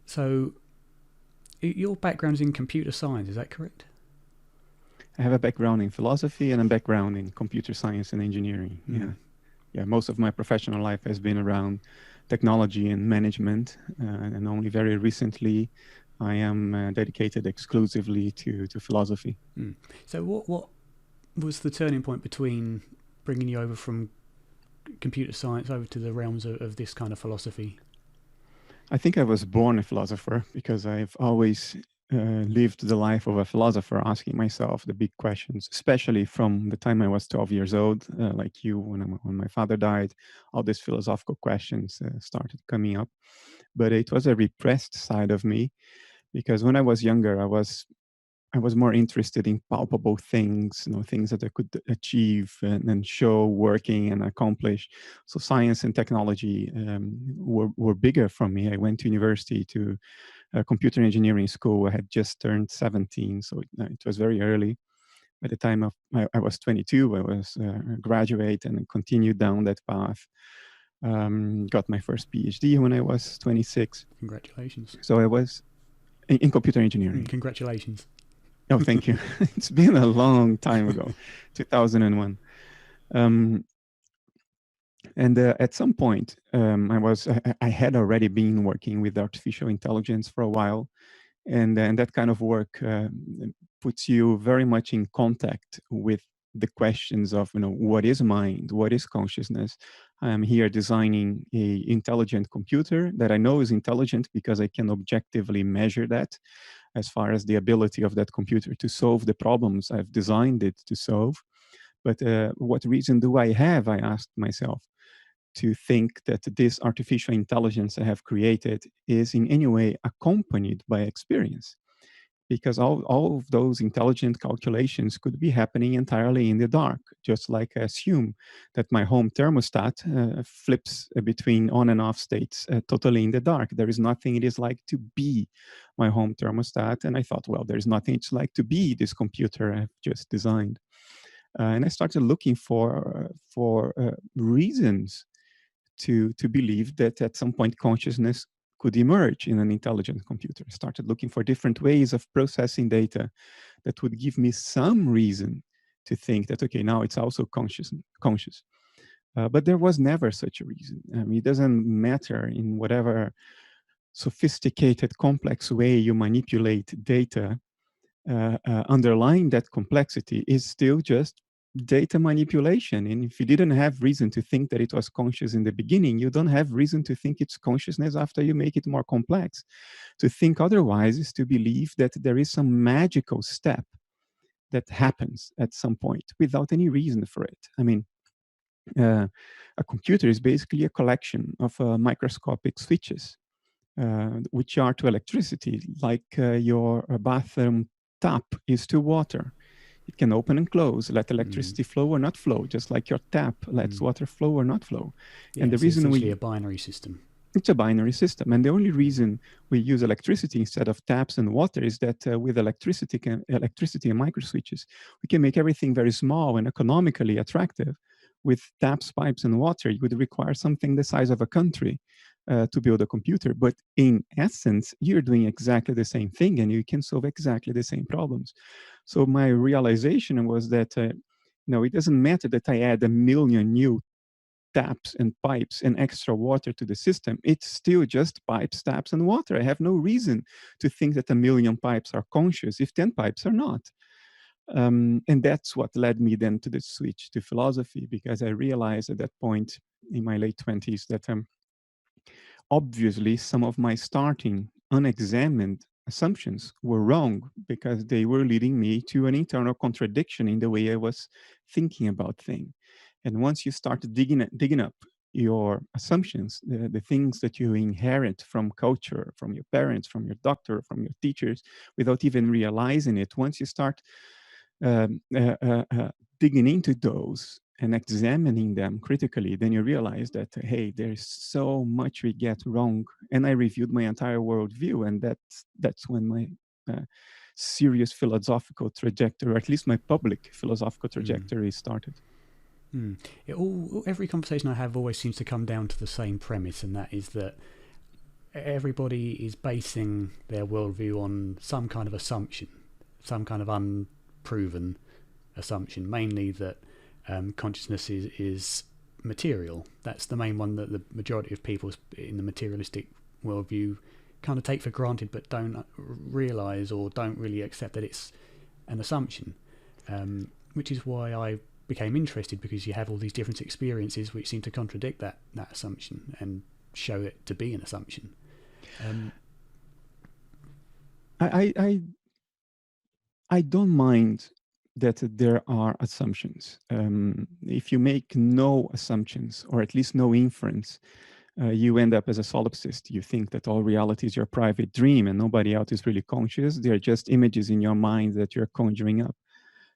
So your background's in computer science, is that correct? I have a background in philosophy and a background in computer science and engineering. Hmm. Yeah. Most of my professional life has been around technology and management, and only very recently I am dedicated exclusively to philosophy. So what was the turning point between bringing you over from computer science over to the realms of this kind of philosophy? I think I was born a philosopher because I've always lived the life of a philosopher, asking myself the big questions, especially from the time I was 12 years old, like you, when my father died, all these philosophical questions started coming up. But it was a repressed side of me because when I was younger, I was more interested in palpable things, things that I could achieve and show working and accomplish. So science and technology were bigger from me. I went to university to a computer engineering school. I had just turned 17, so it was very early. By the time I was 22, I was a graduate and continued down that path. Got my first PhD when I was 26. Congratulations. So I was in computer engineering. Congratulations. Oh, thank you. It's been a long time ago, 2001. And at some point, I had already been working with artificial intelligence for a while, and that kind of work puts you very much in contact with the questions of, what is mind, what is consciousness. I'm here designing a intelligent computer that I know is intelligent because I can objectively measure that as far as the ability of that computer to solve the problems I've designed it to solve. But what reason do I have, I asked myself, to think that this artificial intelligence I have created is in any way accompanied by experience? Because all of those intelligent calculations could be happening entirely in the dark, just like I assume that my home thermostat flips between on and off states totally in the dark. There is nothing it is like to be my home thermostat. And I thought, well, there's nothing it's like to be this computer I've just designed. And I started looking for reasons to believe that at some point consciousness could emerge in an intelligent computer. I started looking for different ways of processing data that would give me some reason to think that, okay, now it's also conscious. But there was never such a reason. It doesn't matter in whatever sophisticated, complex way you manipulate data, underlying that complexity is still just data manipulation. And if you didn't have reason to think that it was conscious in the beginning, you don't have reason to think it's consciousness after you make it more complex. To think otherwise is to believe that there is some magical step that happens at some point without any reason for it. I mean, a computer is basically a collection of microscopic switches, which are to electricity, like your bathroom tap is to water. It can open and close, let electricity flow or not flow, just like your tap lets water flow or not flow. Yeah, And the it's reason essentially a binary system. It's a binary system. And the only reason we use electricity instead of taps and water is that with electricity and microswitches, we can make everything very small and economically attractive. With taps, pipes, and water, you would require something the size of a country to build a computer. But in essence, you're doing exactly the same thing and you can solve exactly the same problems. So my realization was that, it doesn't matter that I add a million new taps and pipes and extra water to the system. It's still just pipes, taps, and water. I have no reason to think that a million pipes are conscious if 10 pipes are not. And that's what led me then to the switch to philosophy, because I realized at that point in my late 20s that obviously some of my starting unexamined assumptions were wrong because they were leading me to an internal contradiction in the way I was thinking about things. And once you start digging up your assumptions, the things that you inherit from culture, from your parents, from your doctor, from your teachers, without even realizing it, once you start um, uh, uh, uh, digging into those and examining them critically, then you realize that, hey, there's so much we get wrong. And I reviewed my entire worldview, and that's when my serious philosophical trajectory, or at least my public philosophical trajectory, started. Every conversation I have always seems to come down to the same premise, and that is that everybody is basing their worldview on some kind of assumption, some kind of unproven assumption, mainly that consciousness is material. That's the main one that the majority of people in the materialistic worldview kind of take for granted, but don't realize or don't really accept that it's an assumption, which is why I became interested, because you have all these different experiences which seem to contradict that assumption and show it to be an assumption. I don't mind that there are assumptions. If you make no assumptions, or at least no inference, you end up as a solipsist. You think that all reality is your private dream and nobody else is really conscious. They're just images in your mind that you're conjuring up.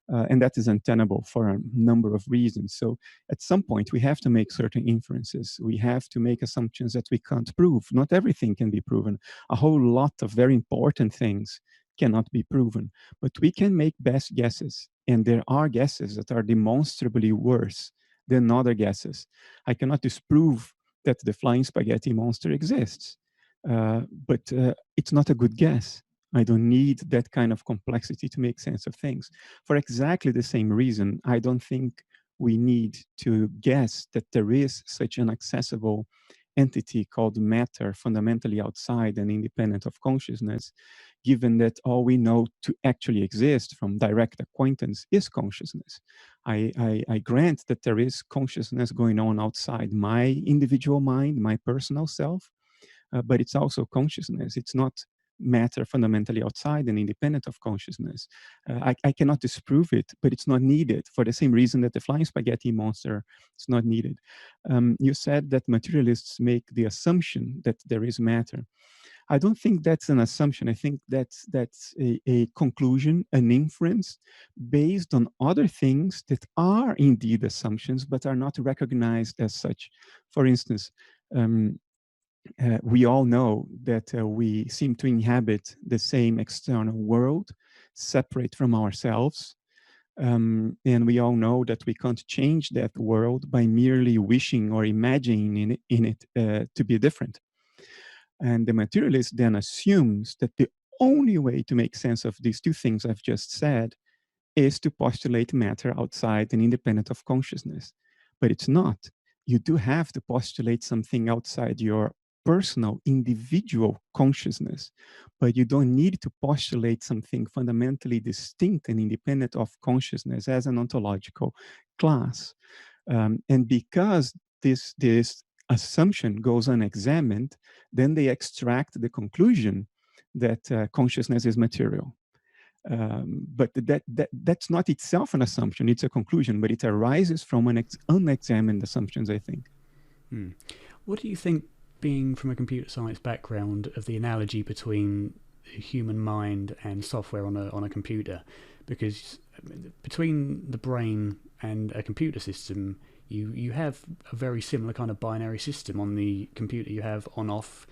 And that is untenable for a number of reasons. So at some point, we have to make certain inferences. We have to make assumptions that we can't prove. Not everything can be proven. A whole lot of very important things cannot be proven. But we can make best guesses. And there are guesses that are demonstrably worse than other guesses. I cannot disprove that the flying spaghetti monster exists. But it's not a good guess. I don't need that kind of complexity to make sense of things. For exactly the same reason, I don't think we need to guess that there is such an accessible entity called matter, fundamentally outside and independent of consciousness, given that all we know to actually exist from direct acquaintance is consciousness. I grant that there is consciousness going on outside my individual mind, my personal self, but it's also consciousness. It's not matter fundamentally outside and independent of consciousness. I cannot disprove it, but it's not needed for the same reason that the flying spaghetti monster is not needed. You said that materialists make the assumption that there is matter. I don't think that's an assumption. I think that's a conclusion, an inference based on other things that are indeed assumptions, but are not recognized as such. For instance, we all know that we seem to inhabit the same external world, separate from ourselves. And we all know that we can't change that world by merely wishing or imagining in it to be different. And the materialist then assumes that the only way to make sense of these two things I've just said is to postulate matter outside and independent of consciousness. But it's not. You do have to postulate something outside your personal, individual consciousness, but you don't need to postulate something fundamentally distinct and independent of consciousness as an ontological class. And because this assumption goes unexamined, then they extract the conclusion that consciousness is material. But that's not itself an assumption, it's a conclusion, but it arises from unexamined assumptions, I think. What do you think, being from a computer science background, of the analogy between the human mind and software on a computer? Because between the brain and a computer system, you have a very similar kind of binary system. On the computer you have on-off,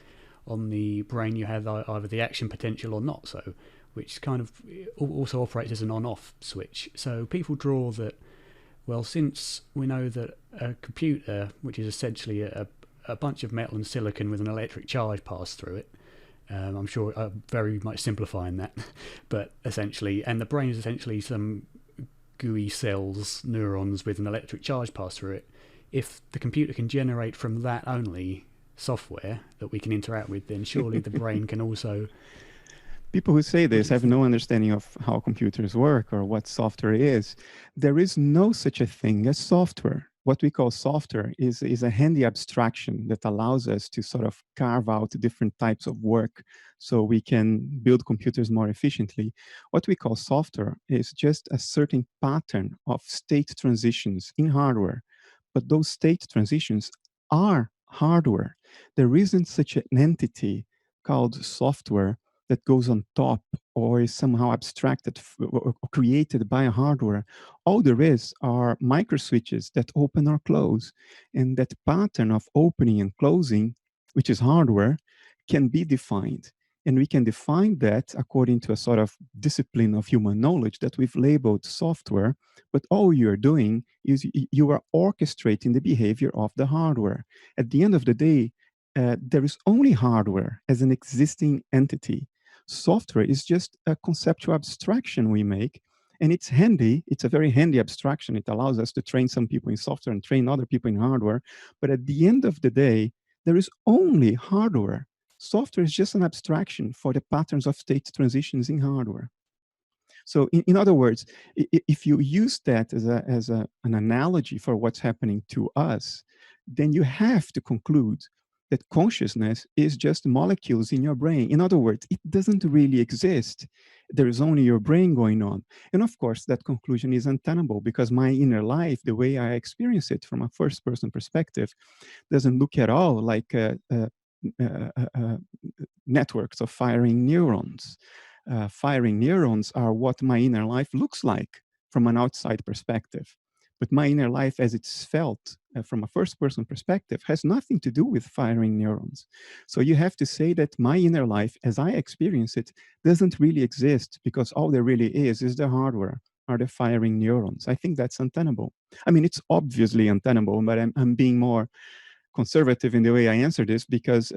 on the brain you have either the action potential or not so, which kind of also operates as an on-off switch. So people draw that, well, since we know that a computer, which is essentially a bunch of metal and silicon with an electric charge passed through it, I'm sure I'm very much simplifying that, but essentially, and the brain is essentially some gooey cells, neurons with an electric charge passed through it. If the computer can generate from that only software that we can interact with, then surely the brain can also... People who say this have no understanding of how computers work or what software is. There is no such a thing as software. What we call software is a handy abstraction that allows us to sort of carve out different types of work so we can build computers more efficiently. What we call software is just a certain pattern of state transitions in hardware. But those state transitions are hardware. There isn't such an entity called software that goes on top or is somehow abstracted or created by a hardware. All there is are microswitches that open or close. And that pattern of opening and closing, which is hardware, can be defined. And we can define that according to a sort of discipline of human knowledge that we've labeled software. But all you're doing is you are orchestrating the behavior of the hardware. At the end of the day, there is only hardware as an existing entity. Software is just a conceptual abstraction we make, and it's handy. It's a very handy abstraction. It allows us to train some people in software and train other people in hardware. But at the end of the day, there is only hardware. Software is just an abstraction for the patterns of state transitions in hardware. So in other words, if you use that as an analogy for what's happening to us, then you have to conclude that consciousness is just molecules in your brain. In other words, it doesn't really exist. There is only your brain going on. And of course, that conclusion is untenable because my inner life, the way I experience it from a first person perspective, doesn't look at all like networks of firing neurons. Firing neurons are what my inner life looks like from an outside perspective. But my inner life, as it's felt from a first person perspective, has nothing to do with firing neurons. So you have to say that my inner life, as I experience it, doesn't really exist because all there really is the hardware, are the firing neurons. I think that's untenable. I mean, it's obviously untenable, but I'm being more conservative in the way I answer this because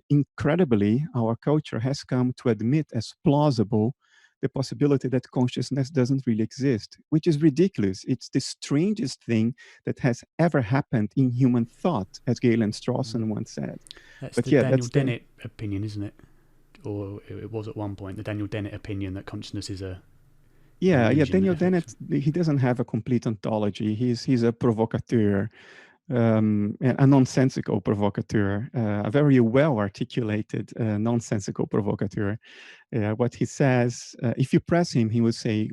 incredibly, our culture has come to admit as plausible the possibility that consciousness doesn't really exist, which is ridiculous. It's the strangest thing that has ever happened in human thought, as Galen Strawson once said. That's but the yeah, Daniel Dennett opinion, isn't it? Or it was at one point, the Daniel Dennett opinion that consciousness is a... Yeah, Daniel Dennett, he doesn't have a complete ontology. He's a provocateur. A nonsensical provocateur, a very well-articulated nonsensical provocateur. What he says, if you press him, he would say,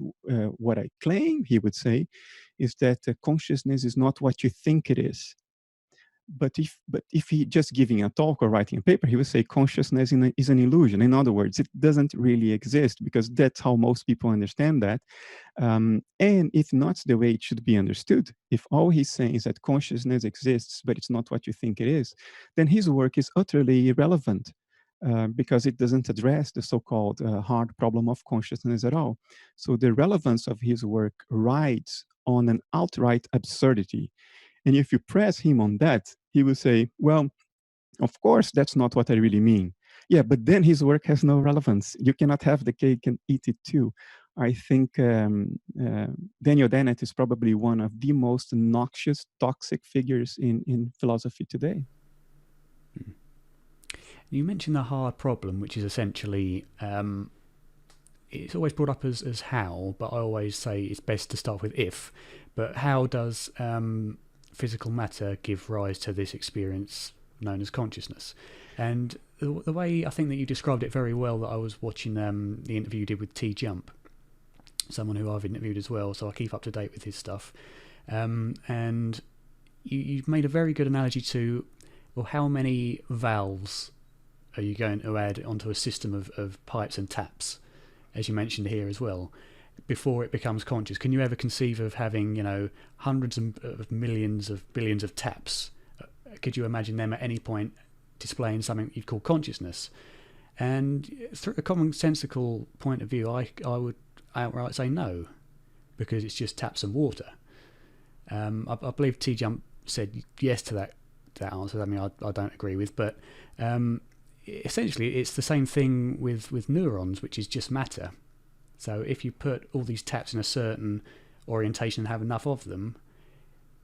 what I claim, he would say, is that consciousness is not what you think it is. But if he just giving a talk or writing a paper, he would say consciousness is an illusion. In other words, it doesn't really exist because that's how most people understand that. And if not the way it should be understood, if all he's saying is that consciousness exists, but it's not what you think it is, then his work is utterly irrelevant because it doesn't address the so-called hard problem of consciousness at all. So the relevance of his work rides on an outright absurdity. And if you press him on that, he will say, well, of course, that's not what I really mean. Yeah, but then his work has no relevance. You cannot have the cake and eat it too. I think Daniel Dennett is probably one of the most noxious, toxic figures in philosophy today. You mentioned the hard problem, which is essentially, it's always brought up as how, but I always say it's best to start with if. But how does physical matter give rise to this experience known as consciousness? And the way I think that you described it very well, that I was watching the interview you did with T Jump, someone who I've interviewed as well, so I keep up to date with his stuff. And you've made a very good analogy to, well, how many valves are you going to add onto a system of pipes and taps, as you mentioned here as well, before it becomes conscious? Can you ever conceive of having, hundreds of millions of billions of taps? Could you imagine them at any point displaying something you'd call consciousness? And through a commonsensical point of view, I would outright say no, because it's just taps and water. I believe T Jump said yes to that answer. I mean, I don't agree with, but essentially it's the same thing with neurons, which is just matter. So if you put all these taps in a certain orientation and have enough of them,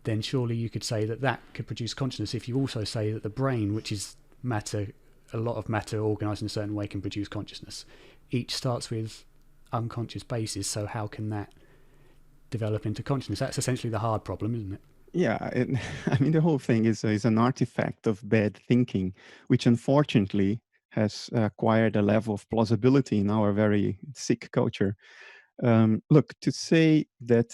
then surely you could say that could produce consciousness. If you also say that the brain, which is matter, a lot of matter organised in a certain way, can produce consciousness. Each starts with unconscious bases, so how can that develop into consciousness? That's essentially the hard problem, isn't it? Yeah, I mean, the whole thing is an artifact of bad thinking, which unfortunately has acquired a level of plausibility in our very sick culture. Look, to say that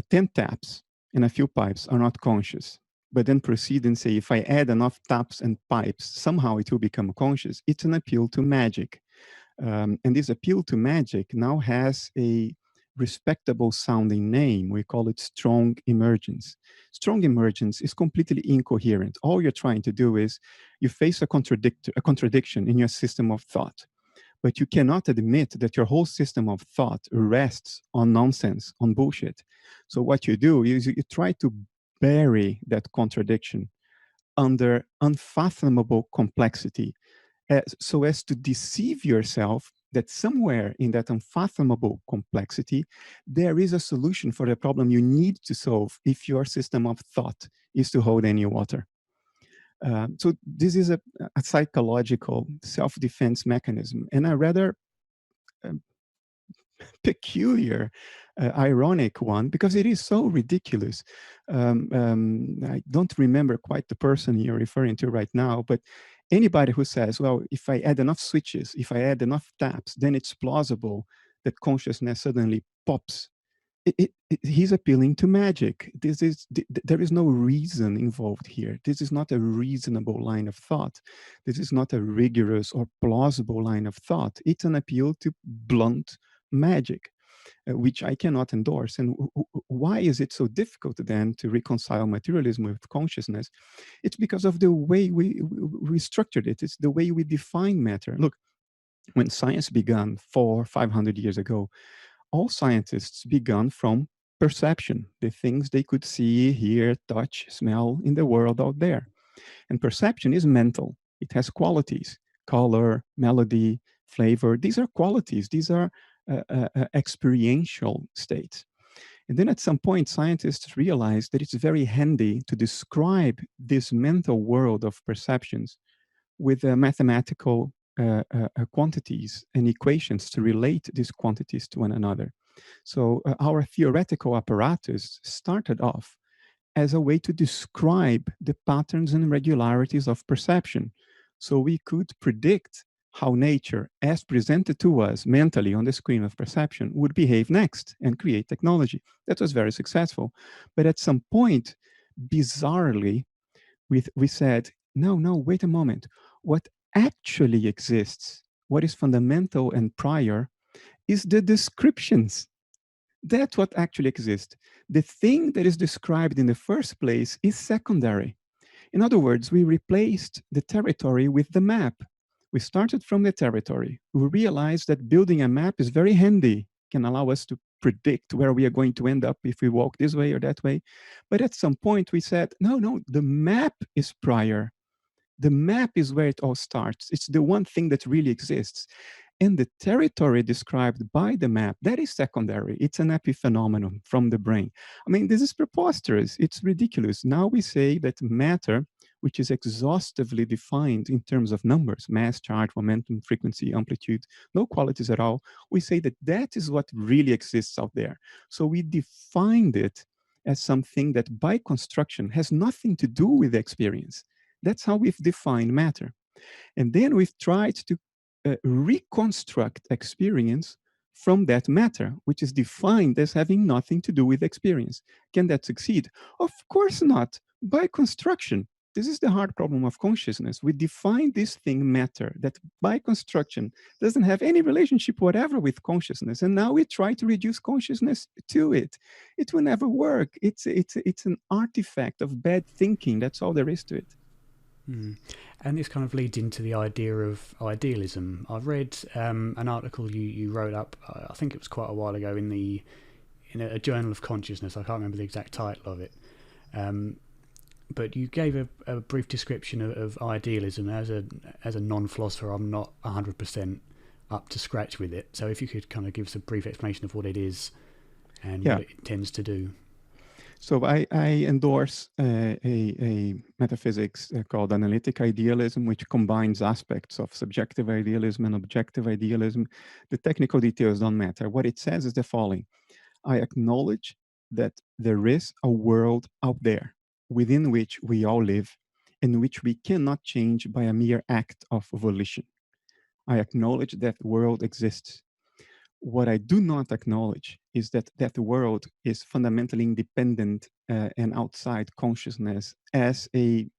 10 taps and a few pipes are not conscious, but then proceed and say, if I add enough taps and pipes, somehow it will become conscious, it's an appeal to magic. And this appeal to magic now has a respectable sounding name. We call it strong emergence. Strong emergence is completely incoherent. All you're trying to do is you face a contradiction in your system of thought, but you cannot admit that your whole system of thought rests on nonsense, on bullshit. So what you do is you try to bury that contradiction under unfathomable complexity, so as to deceive yourself that somewhere in that unfathomable complexity, there is a solution for the problem you need to solve if your system of thought is to hold any water. So this is a psychological self-defense mechanism, and a rather um, peculiar, ironic one, because it is so ridiculous. I don't remember quite the person you're referring to right now, but anybody who says, well, if I add enough switches, if I add enough taps, then it's plausible that consciousness suddenly pops. He's appealing to magic. There is no reason involved here. This is not a reasonable line of thought. This is not a rigorous or plausible line of thought. It's an appeal to blunt magic, which I cannot endorse. And why is it so difficult then to reconcile materialism with consciousness? It's because of the way we structured it. It's the way we define matter. Look, when science began 400-500 years ago, all scientists began from perception, the things they could see, hear, touch, smell in the world out there. And perception is mental. It has qualities: color, melody, flavor. These are qualities. These are experiential states. And then at some point, scientists realized that it's very handy to describe this mental world of perceptions with mathematical quantities and equations to relate these quantities to one another. So our theoretical apparatus started off as a way to describe the patterns and regularities of perception. So we could predict how nature, as presented to us mentally on the screen of perception, would behave next and create technology. That was very successful. But at some point, bizarrely, we said, no, wait a moment. What actually exists, what is fundamental and prior, is the descriptions. That's what actually exists. The thing that is described in the first place is secondary. In other words, we replaced the territory with the map. We started from the territory. We realized that building a map is very handy, can allow us to predict where we are going to end up if we walk this way or that way. But at some point we said, no, the map is prior. The map is where it all starts. It's the one thing that really exists. And the territory described by the map, that is secondary. It's an epiphenomenon from the brain. I mean, this is preposterous. It's ridiculous. Now we say that matter, which is exhaustively defined in terms of numbers, mass, charge, momentum, frequency, amplitude, no qualities at all, we say that that is what really exists out there. So we defined it as something that by construction has nothing to do with experience. That's how we've defined matter. And then we've tried to reconstruct experience from that matter, which is defined as having nothing to do with experience. Can that succeed? Of course not. By construction, this is the hard problem of consciousness. We define this thing, matter, that by construction doesn't have any relationship whatever with consciousness. And now we try to reduce consciousness to it. It will never work. It's an artifact of bad thinking. That's all there is to it. And this kind of leads into the idea of idealism. I've read an article you wrote up, I think it was quite a while ago, in a journal of consciousness. I can't remember the exact title of it. But you gave a brief description of idealism. As a non-philosopher, I'm not 100% up to scratch with it. So if you could kind of give us a brief explanation of what it is and what it intends to do. So I endorse a metaphysics called Analytic Idealism, which combines aspects of subjective idealism and objective idealism. The technical details don't matter. What it says is the following: I acknowledge that there is a world out there within which we all live, in which we cannot change by a mere act of volition. I acknowledge that the world exists. What I do not acknowledge is that that world is fundamentally independent and outside consciousness as an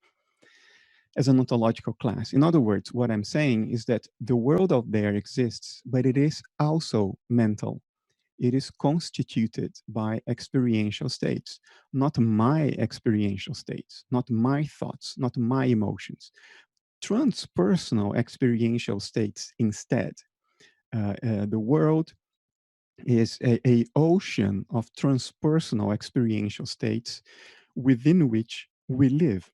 ontological class. In other words, what I'm saying is that the world out there exists, but it is also mental. It is constituted by experiential states, not my experiential states, not my thoughts, not my emotions. Transpersonal experiential states instead. The world is a ocean of transpersonal experiential states within which we live.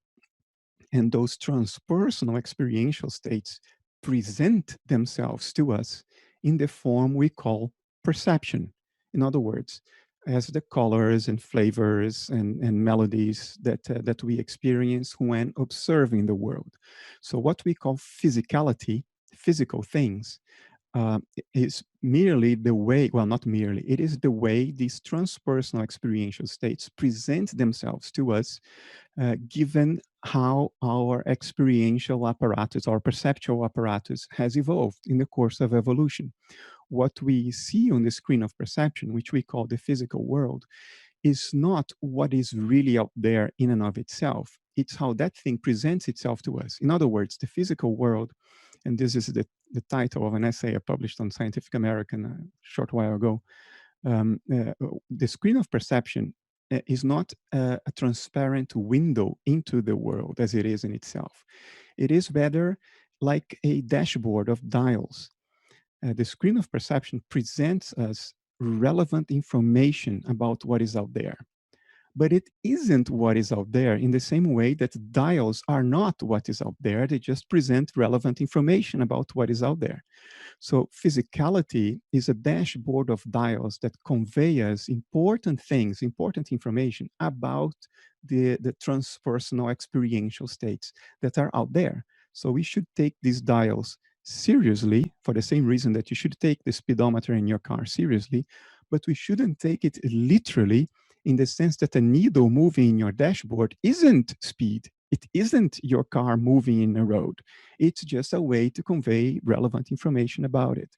And those transpersonal experiential states present themselves to us in the form we call perception. In other words, as the colors and flavors and melodies that we experience when observing the world. So, what we call physicality, physical things, is merely the way, well, not merely, it is the way these transpersonal experiential states present themselves to us, given how our experiential apparatus, our perceptual apparatus has evolved in the course of evolution. What we see on the screen of perception, which we call the physical world, is not what is really out there in and of itself. It's how that thing presents itself to us. In other words, the physical world, and this is the title of an essay I published on Scientific American a short while ago. The screen of perception is not a transparent window into the world as it is in itself. It is rather like a dashboard of dials. The screen of perception presents us relevant information about what is out there. But it isn't what is out there in the same way that dials are not what is out there. They just present relevant information about what is out there. So physicality is a dashboard of dials that convey us important things, important information about the transpersonal experiential states that are out there. So we should take these dials seriously for the same reason that you should take the speedometer in your car seriously, but we shouldn't take it literally in the sense that a needle moving in your dashboard isn't speed. It isn't your car moving in a road. It's just a way to convey relevant information about it.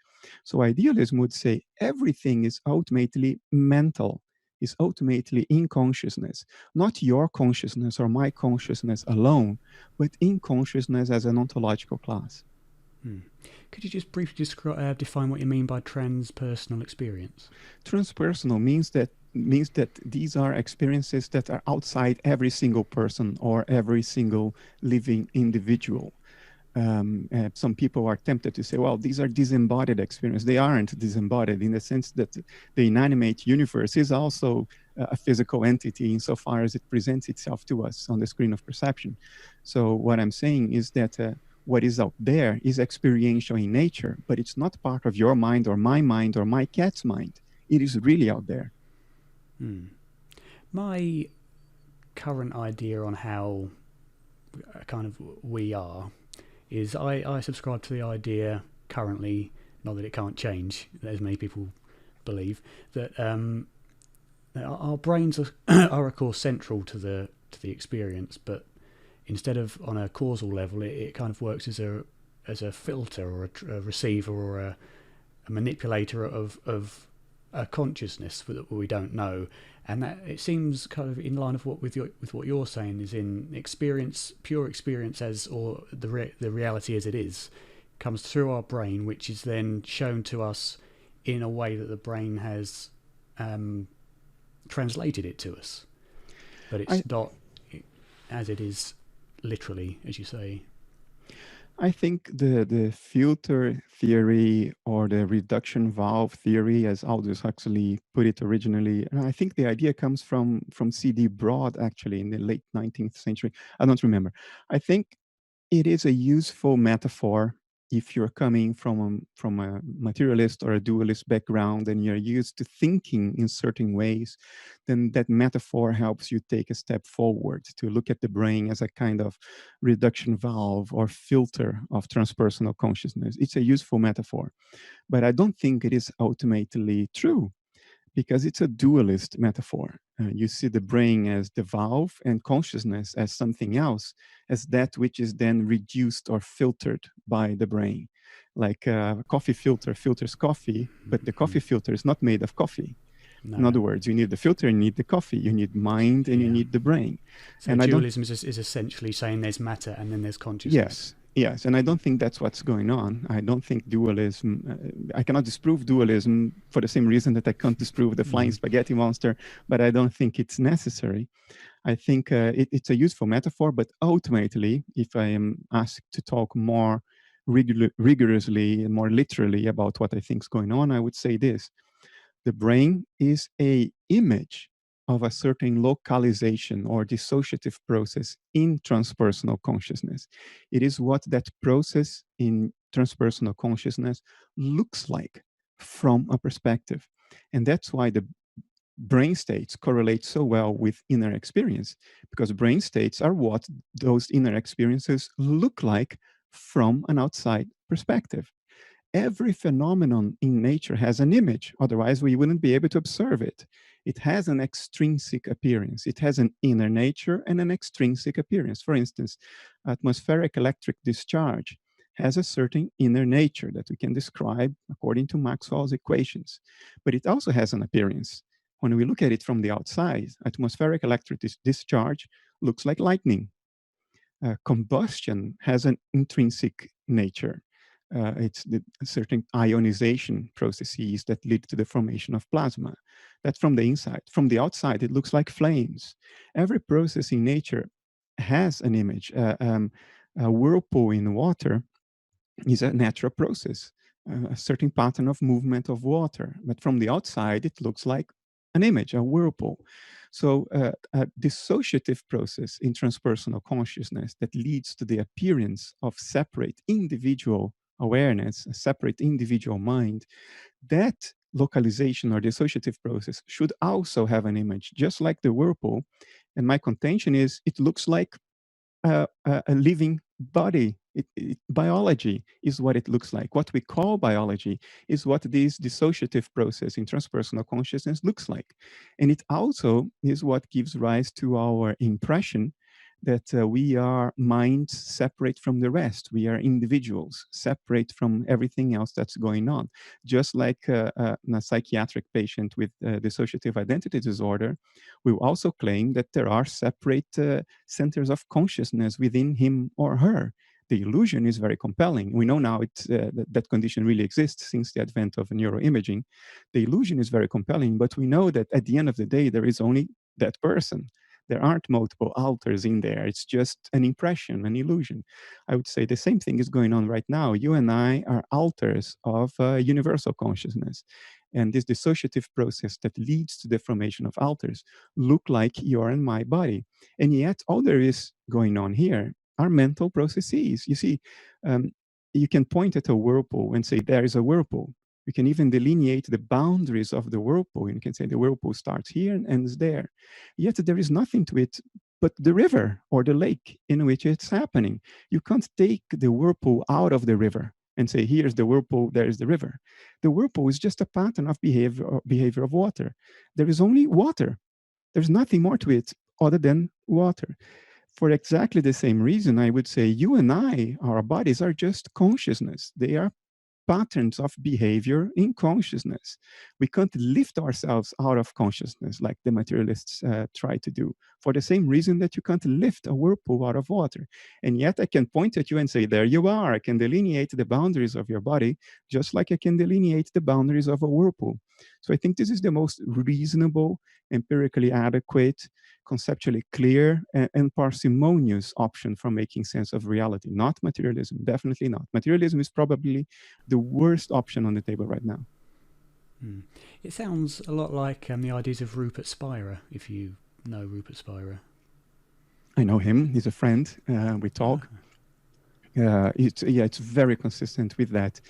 So idealism would say everything is ultimately mental, is ultimately in consciousness, not your consciousness or my consciousness alone, but in consciousness as an ontological class. Could you just briefly define what you mean by transpersonal experience? Transpersonal means that these are experiences that are outside every single person or every single living individual. Some people are tempted to say, well, these are disembodied experiences. They aren't disembodied in the sense that the inanimate universe is also a physical entity insofar as it presents itself to us on the screen of perception. So what I'm saying is that what is out there is experiential in nature, but it's not part of your mind or my cat's mind. It is really out there. My current idea on how kind of we are is I subscribe to the idea currently, not that it can't change, as many people believe, that our brains are of course central to the experience, but instead of on a causal level, it kind of works as a filter or a receiver or a manipulator of a consciousness that we don't know, and that it seems kind of in line of with what you're saying is in experience, pure experience as or the reality as it is comes through our brain, which is then shown to us in a way that the brain has translated it to us, but it's not as it is literally, as you say. I think the filter theory or the reduction valve theory, as Aldous Huxley put it originally, and I think the idea comes from C.D. Broad, actually, in the late 19th century. I don't remember. I think it is a useful metaphor if you're coming from a materialist or a dualist background and you're used to thinking in certain ways, then that metaphor helps you take a step forward to look at the brain as a kind of reduction valve or filter of transpersonal consciousness. It's a useful metaphor, but I don't think it is ultimately true, because it's a dualist metaphor. You see the brain as the valve and consciousness as something else, as that which is then reduced or filtered by the brain. Like a coffee filter filters coffee, but the coffee filter is not made of coffee. No. In other words, you need the filter, you need the coffee, you need mind, and you need the brain. So and dualism is essentially saying there's matter and then there's consciousness. Yes, and I don't think that's what's going on. I don't think dualism, I cannot disprove dualism for the same reason that I can't disprove the flying spaghetti monster, but I don't think it's necessary. I think it's a useful metaphor, but ultimately, if I am asked to talk more rigorously and more literally about what I think is going on, I would say this. The brain is an image of a certain localization or dissociative process in transpersonal consciousness. It is what that process in transpersonal consciousness looks like from a perspective. And that's why the brain states correlate so well with inner experience, because brain states are what those inner experiences look like from an outside perspective. Every phenomenon in nature has an image, otherwise we wouldn't be able to observe it. It has an extrinsic appearance. It has an inner nature and an extrinsic appearance. For instance, atmospheric electric discharge has a certain inner nature that we can describe according to Maxwell's equations, but it also has an appearance. When we look at it from the outside, atmospheric electric discharge looks like lightning. Combustion has an intrinsic nature. It's the certain ionization processes that lead to the formation of plasma. That's from the inside. From the outside, it looks like flames. Every process in nature has an image. A whirlpool in water is a natural process, a certain pattern of movement of water. But from the outside, it looks like an image, a whirlpool. So a dissociative process in transpersonal consciousness that leads to the appearance of separate individual awareness, a separate individual mind, that localization or dissociative process should also have an image, just like the whirlpool. And my contention is it looks like a living body. Biology is what it looks like. What we call biology is what this dissociative process in transpersonal consciousness looks like. And it also is what gives rise to our impression that we are minds separate from the rest. We are individuals separate from everything else that's going on. Just like a psychiatric patient with dissociative identity disorder will also claim that there are separate centers of consciousness within him or her. The illusion is very compelling. We know now that condition really exists since the advent of neuroimaging. The illusion is very compelling, but we know that at the end of the day, there is only that person. There aren't multiple alters in there. It's just an impression, an illusion. I would say the same thing is going on right now. You and I are alters of universal consciousness. And this dissociative process that leads to the formation of alters look like your and my body. And yet all there is going on here are mental processes. You see, you can point at a whirlpool and say, there is a whirlpool. You can even delineate the boundaries of the whirlpool. And you can say the whirlpool starts here and ends there. Yet there is nothing to it but the river or the lake in which it's happening. You can't take the whirlpool out of the river and say, here's the whirlpool, there is the river. The whirlpool is just a pattern of behavior of water. There is only water. There's nothing more to it other than water. For exactly the same reason, I would say you and I, our bodies are just consciousness. They are patterns of behavior in consciousness. We can't lift ourselves out of consciousness like the materialists try to do, for the same reason that you can't lift a whirlpool out of water. And yet I can point at you and say, there you are. I can delineate the boundaries of your body, just like I can delineate the boundaries of a whirlpool. So I think this is the most reasonable, empirically adequate, conceptually clear, and parsimonious option for making sense of reality. Not materialism, definitely not. Materialism is probably the worst option on the table right now. It sounds a lot like the ideas of Rupert Spira, if you know Rupert Spira. I know him. He's a friend. We talk. It's very consistent with that.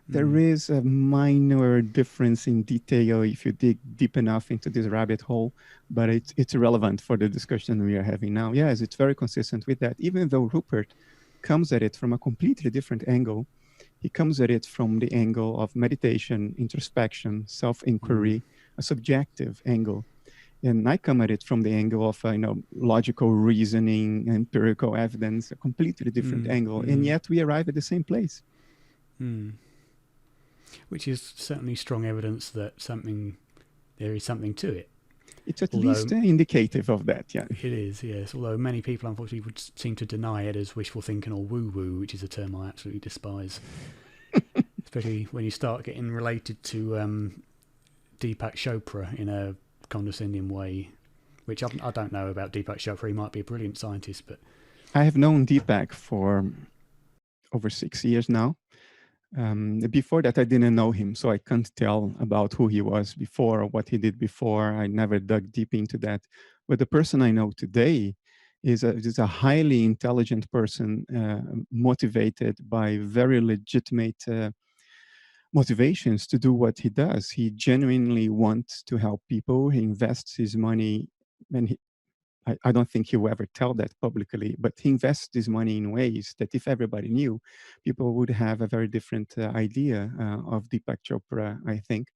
There is a minor difference in detail if you dig deep enough into this rabbit hole, but it's irrelevant for the discussion we are having now. Yes, it's very consistent with that. Even though Rupert comes at it from a completely different angle, he comes at it from the angle of meditation, introspection, self-inquiry, a subjective angle. And I come at it from the angle of logical reasoning, empirical evidence, a completely different angle. And yet we arrive at the same place. Which is certainly strong evidence that there is something to it. It's at least indicative of that, yeah. It is, yes. Although many people, unfortunately, would seem to deny it as wishful thinking or woo-woo, which is a term I absolutely despise. Especially when you start getting related to Deepak Chopra in a condescending way, which I don't know about Deepak Chopra. He might be a brilliant scientist, but... I have known Deepak for over 6 years now. Before that, I didn't know him, so I can't tell about who he was before or what he did before. I never dug deep into that. But the person I know today is a highly intelligent person, motivated by very legitimate motivations to do what he does. He genuinely wants to help people. He invests his money, and I don't think he will ever tell that publicly, but he invests this money in ways that if everybody knew, people would have a very different idea of Deepak Chopra, I think.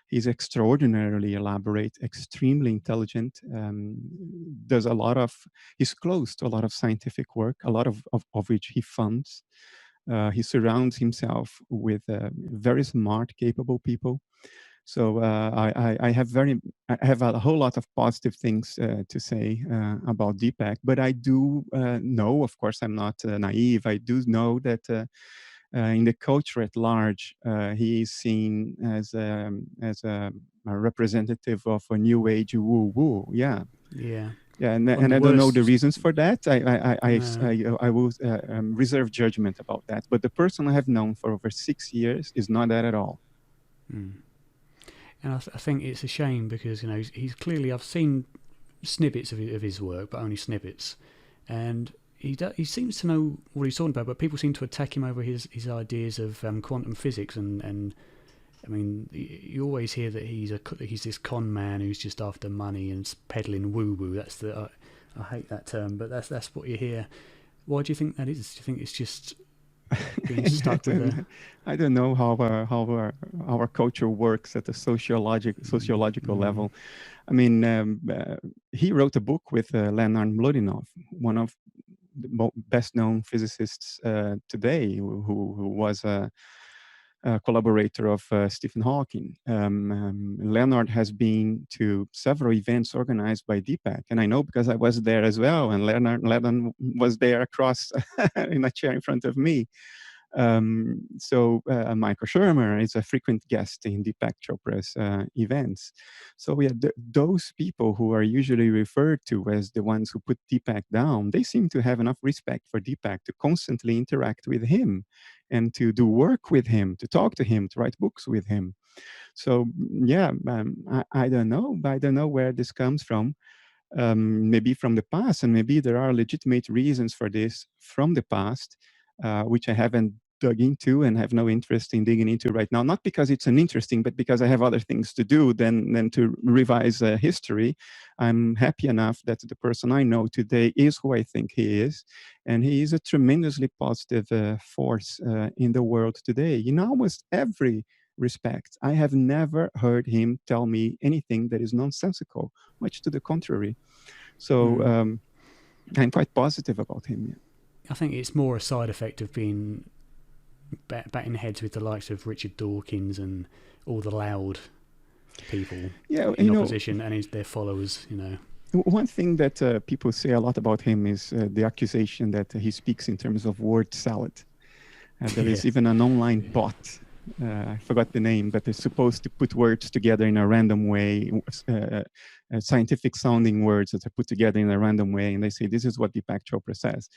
He's extraordinarily elaborate, extremely intelligent, does a lot of, he's close to a lot of scientific work, a lot of which he funds. He surrounds himself with very smart, capable people. So I have a whole lot of positive things to say about Deepak, but I do know, of course, I'm not naive. I do know that in the culture at large, he is seen as a representative of a new age woo-woo. Yeah. Yeah. Yeah, and I don't know the reasons for that. I will reserve judgment about that. But the person I have known for over 6 years is not that at all. Mm. And I think it's a shame because, you know, he's clearly, I've seen snippets of his work, but only snippets. And he seems to know what he's talking about, but people seem to attack him over his ideas of quantum physics. And I mean, you always hear that he's this con man who's just after money and peddling woo-woo. That's I hate that term, but that's what you hear. Why do you think that is? Do you think it's just being stuck with I don't know how our culture works at a sociological level. I mean, he wrote a book with Leonard Mlodinov, one of the best known physicists today, who was a collaborator of Stephen Hawking. Leonard has been to several events organized by Deepak, and I know because I was there as well, and Leonard was there across in a chair in front of me. So Michael Shermer is a frequent guest in Deepak Chopra's events. So yeah, those people who are usually referred to as the ones who put Deepak down, they seem to have enough respect for Deepak to constantly interact with him and to do work with him, to talk to him, to write books with him. So yeah, I don't know. I don't know where this comes from. Maybe from the past, and maybe there are legitimate reasons for this from the past, which I haven't dug into and have no interest in digging into right now. Not because it's uninteresting, but because I have other things to do than to revise history. I'm happy enough that the person I know today is who I think he is, and he is a tremendously positive force in the world today in almost every respect. I have never heard him tell me anything that is nonsensical, much to the contrary. So I'm quite positive about him. Yeah. I think it's more a side effect of being batting heads with the likes of Richard Dawkins and all the loud people in opposition and their followers, you know. One thing that people say a lot about him is the accusation that he speaks in terms of word salad. There is even an online bot, I forgot the name, but it's supposed to put words together in a random way, scientific sounding words that are put together in a random way, and they say, this is what Deepak Chopra says.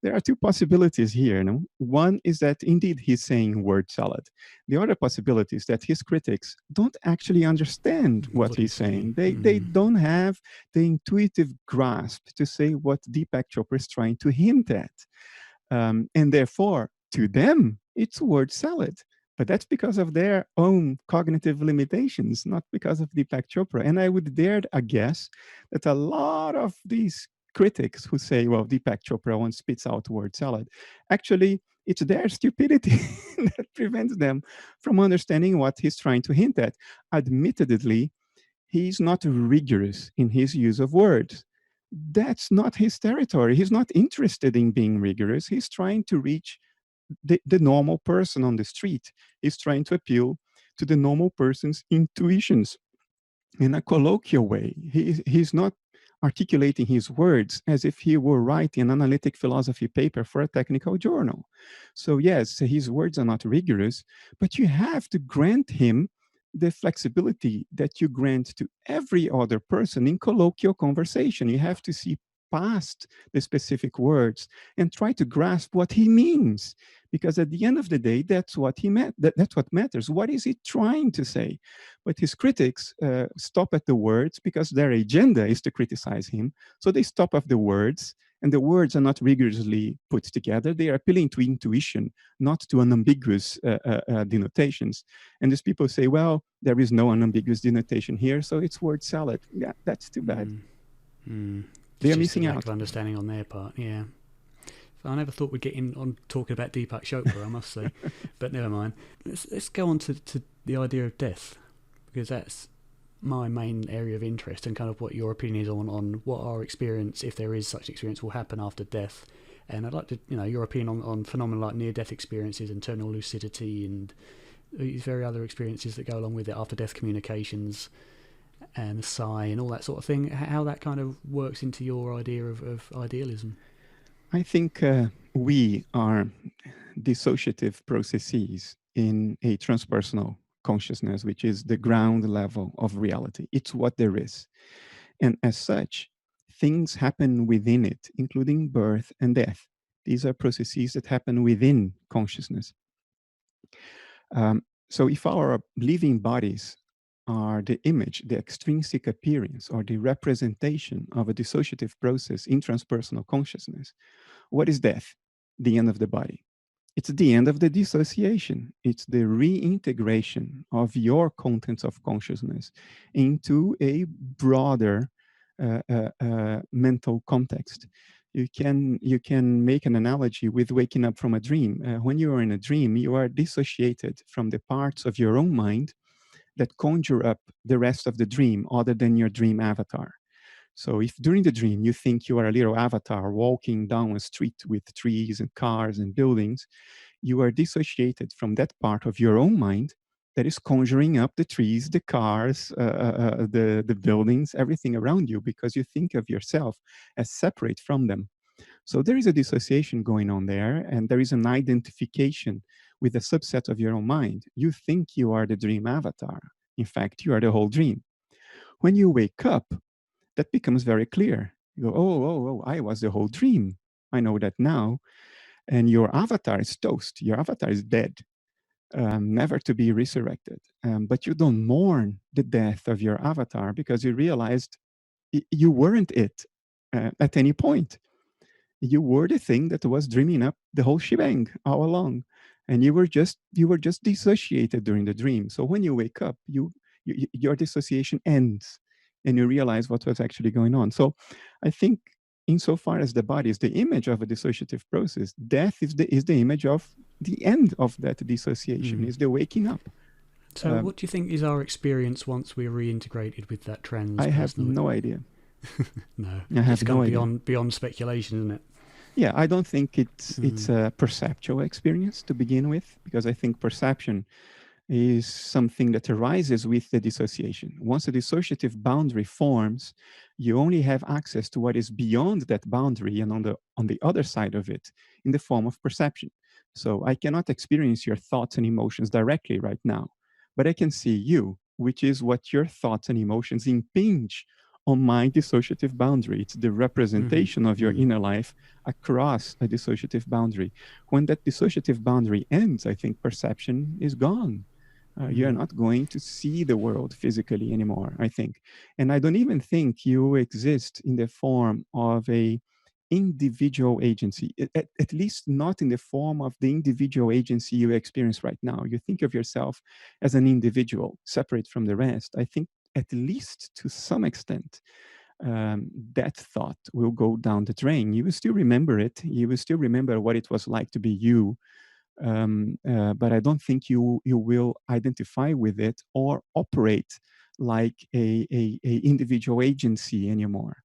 There are two possibilities here. No? One is that indeed he's saying word salad. The other possibility is that his critics don't actually understand what he's saying. They don't have the intuitive grasp to say what Deepak Chopra is trying to hint at. And therefore, to them, it's word salad. But that's because of their own cognitive limitations, not because of Deepak Chopra. And I would dare a guess that a lot of these critics who say, well, Deepak Chopra once spits out word salad, actually, it's their stupidity that prevents them from understanding what he's trying to hint at. Admittedly, he's not rigorous in his use of words. That's not his territory. He's not interested in being rigorous. He's trying to reach the normal person on the street. He's trying to appeal to the normal person's intuitions in a colloquial way. He's not articulating his words as if he were writing an analytic philosophy paper for a technical journal. So yes, his words are not rigorous, but you have to grant him the flexibility that you grant to every other person in colloquial conversation. You have to see past the specific words and try to grasp what he means. Because at the end of the day, that's what he meant. That's what matters. What is he trying to say? But his critics stop at the words because their agenda is to criticize him. So they stop at the words, and the words are not rigorously put together. They are appealing to intuition, not to unambiguous denotations. And these people say, well, there is no unambiguous denotation here, so it's word salad. Yeah, that's too bad. They are missing out. Lack of understanding on their part, yeah. I never thought we'd get in on talking about Deepak Chopra, I must say. But never mind. Let's go on to the idea of death, because that's my main area of interest, and kind of what your opinion is on what our experience, if there is such experience, will happen after death. And I'd like to, your opinion on phenomena like near-death experiences and terminal lucidity and these very other experiences that go along with it, after-death communications and the psi and all that sort of thing, how that kind of works into your idea of idealism. I think we are dissociative processes in a transpersonal consciousness, which is the ground level of reality. It's what there is. And as such, things happen within it, including birth and death. These are processes that happen within consciousness. So if our living bodies are the image, the extrinsic appearance, or the representation of a dissociative process in transpersonal consciousness, what is death? The end of the body. It's the end of the dissociation. It's the reintegration of your contents of consciousness into a broader mental context. You can make an analogy with waking up from a dream. When you are in a dream, you are dissociated from the parts of your own mind that conjure up the rest of the dream other than your dream avatar. So if during the dream you think you are a little avatar walking down a street with trees and cars and buildings, you are dissociated from that part of your own mind that is conjuring up the trees, the cars, the buildings, everything around you, because you think of yourself as separate from them. So there is a dissociation going on there, and there is an identification with a subset of your own mind. You think you are the dream avatar. In fact, you are the whole dream. When you wake up, that becomes very clear. You go, oh, I was the whole dream. I know that now. And your avatar is toast. Your avatar is dead, never to be resurrected. But you don't mourn the death of your avatar because you realized you weren't it at any point. You were the thing that was dreaming up the whole shebang all along, and you were just dissociated during the dream. So when you wake up, your dissociation ends, and you realize what was actually going on. So I think, insofar as the body is the image of a dissociative process, death is the image of the end of that dissociation, is the waking up. So what do you think is our experience once we're reintegrated with that trans? I have no idea. No, I have no idea. Beyond speculation, isn't it? Yeah, I don't think it's a perceptual experience to begin with, because I think perception is something that arises with the dissociation. Once a dissociative boundary forms, you only have access to what is beyond that boundary and on the other side of it in the form of perception. So I cannot experience your thoughts and emotions directly right now, but I can see you, which is what your thoughts and emotions impinge on my dissociative boundary. It's the representation of your inner life across a dissociative boundary. When that dissociative boundary ends, I think perception is gone. You're not going to see the world physically anymore, I think. And I don't even think you exist in the form of a individual agency, at least not in the form of the individual agency you experience right now. You think of yourself as an individual, separate from the rest. I think at least to some extent, that thought will go down the drain. You will still remember it. You will still remember what it was like to be you. But I don't think you will identify with it or operate like a individual agency anymore.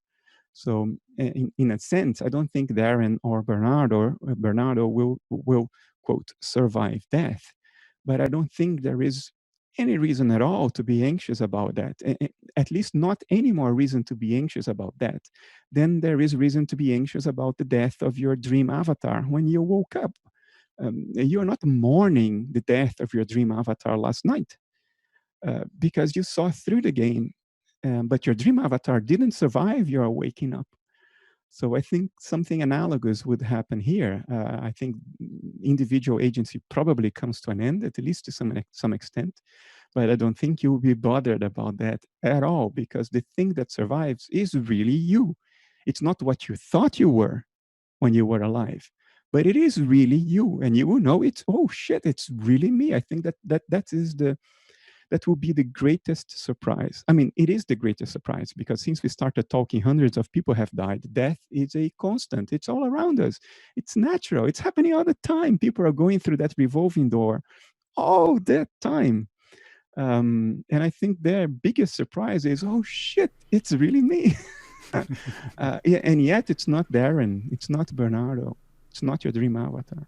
So in a sense, I don't think Darren or Bernardo will quote survive death. But I don't think there is any reason at all to be anxious about that. At least not any more reason to be anxious about that than there is reason to be anxious about the death of your dream avatar when you woke up. You're not mourning the death of your dream avatar last night because you saw through the game, but your dream avatar didn't survive your waking up. So I think something analogous would happen here. I think individual agency probably comes to an end, at least to some extent, but I don't think you'll be bothered about that at all, because the thing that survives is really you. It's not what you thought you were when you were alive, but it is really you, and you will know it's, oh shit, it's really me. I think that will be the greatest surprise. I mean, it is the greatest surprise, because since we started talking, hundreds of people have died. Death is a constant. It's all around us. It's natural. It's happening all the time. People are going through that revolving door all the time. And I think their biggest surprise is, oh shit, it's really me. Yeah, and yet it's not Darren. It's not Bernardo. It's not your dream avatar.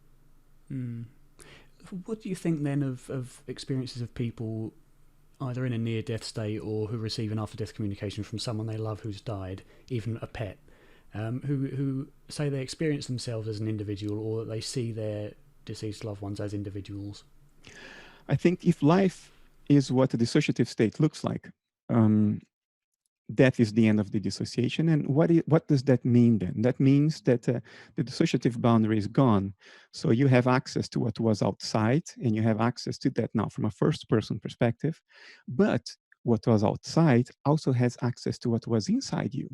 What do you think then of experiences of people either in a near-death state or who receive an after-death communication from someone they love who's died, even a pet, who say they experience themselves as an individual, or they see their deceased loved ones as individuals? I think if life is what a dissociative state looks like, death is the end of the dissociation. And what does that mean then? That means that the dissociative boundary is gone. So you have access to what was outside, and you have access to that now from a first-person perspective. But what was outside also has access to what was inside you.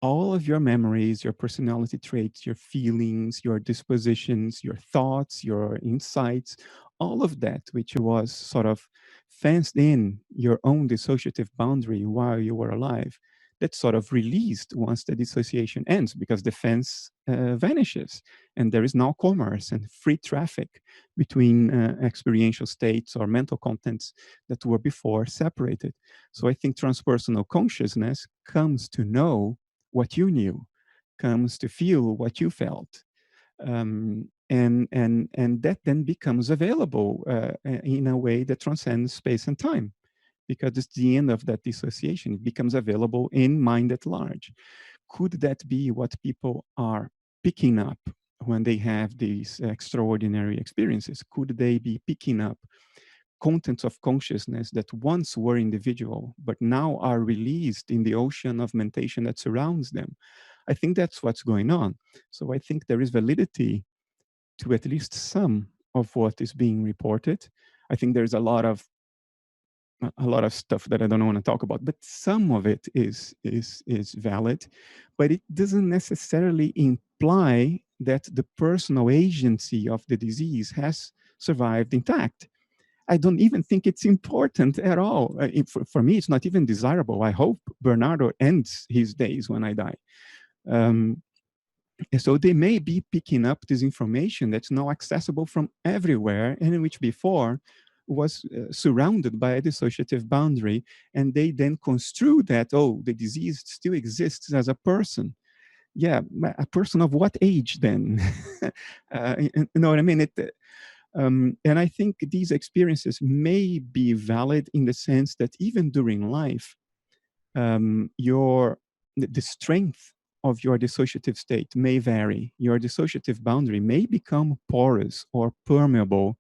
All of your memories, your personality traits, your feelings, your dispositions, your thoughts, your insights, all of that, which was sort of fenced in your own dissociative boundary while you were alive, that's sort of released once the dissociation ends, because the fence vanishes, and there is now commerce and free traffic between experiential states or mental contents that were before separated. So I think transpersonal consciousness comes to know what you knew, comes to feel what you felt. And that then becomes available in a way that transcends space and time, because it's the end of that dissociation. It becomes available in mind at large. Could that be what people are picking up when they have these extraordinary experiences? Could they be picking up contents of consciousness that once were individual, but now are released in the ocean of mentation that surrounds them? I think that's what's going on. So I think there is validity to at least some of what is being reported. I think there's a lot of stuff that I don't want to talk about, but some of it is valid, but it doesn't necessarily imply that the personal agency of the disease has survived intact. I don't even think it's important at all. For me, it's not even desirable. I hope Bernardo ends his days when I die. So they may be picking up this information that's now accessible from everywhere, and in which before was surrounded by a dissociative boundary, and they then construe that, oh, the disease still exists as a person. Yeah, a person of what age then? You know what I mean? And I think these experiences may be valid in the sense that even during life, the strength of your dissociative state may vary. Your dissociative boundary may become porous or permeable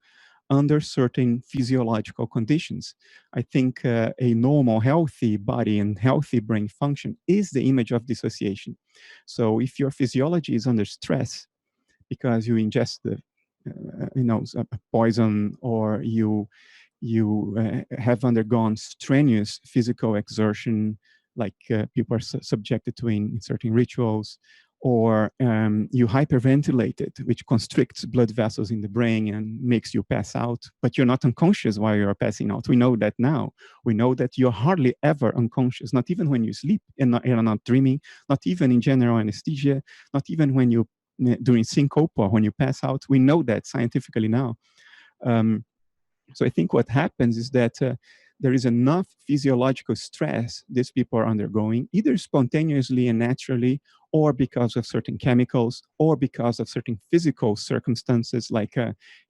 under certain physiological conditions. I think a normal, healthy body and healthy brain function is the image of dissociation. So if your physiology is under stress because you ingest the poison, or you have undergone strenuous physical exertion, like people are subjected to in certain rituals, or you hyperventilated, which constricts blood vessels in the brain and makes you pass out, but you're not unconscious while you're passing out. We know that now. We know that you're hardly ever unconscious, not even when you sleep and you're not dreaming, not even in general anesthesia, not even when you during syncope or when you pass out. We know that scientifically now. So I think what happens is that there is enough physiological stress these people are undergoing, either spontaneously and naturally, or because of certain chemicals, or because of certain physical circumstances, like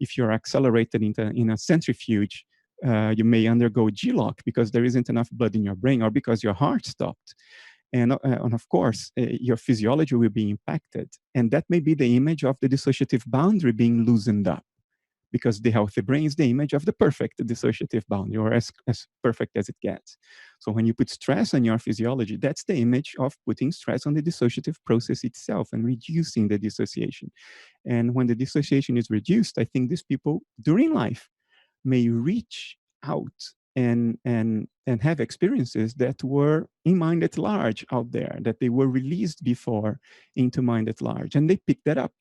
if you're accelerated in a centrifuge, you may undergo G-lock because there isn't enough blood in your brain, or because your heart stopped. And of course, your physiology will be impacted. And that may be the image of the dissociative boundary being loosened up, because the healthy brain is the image of the perfect dissociative boundary, or as perfect as it gets. So when you put stress on your physiology, that's the image of putting stress on the dissociative process itself and reducing the dissociation. And when the dissociation is reduced, I think these people during life may reach out and have experiences that were in mind at large out there, that they were released before into mind at large, and they pick that up.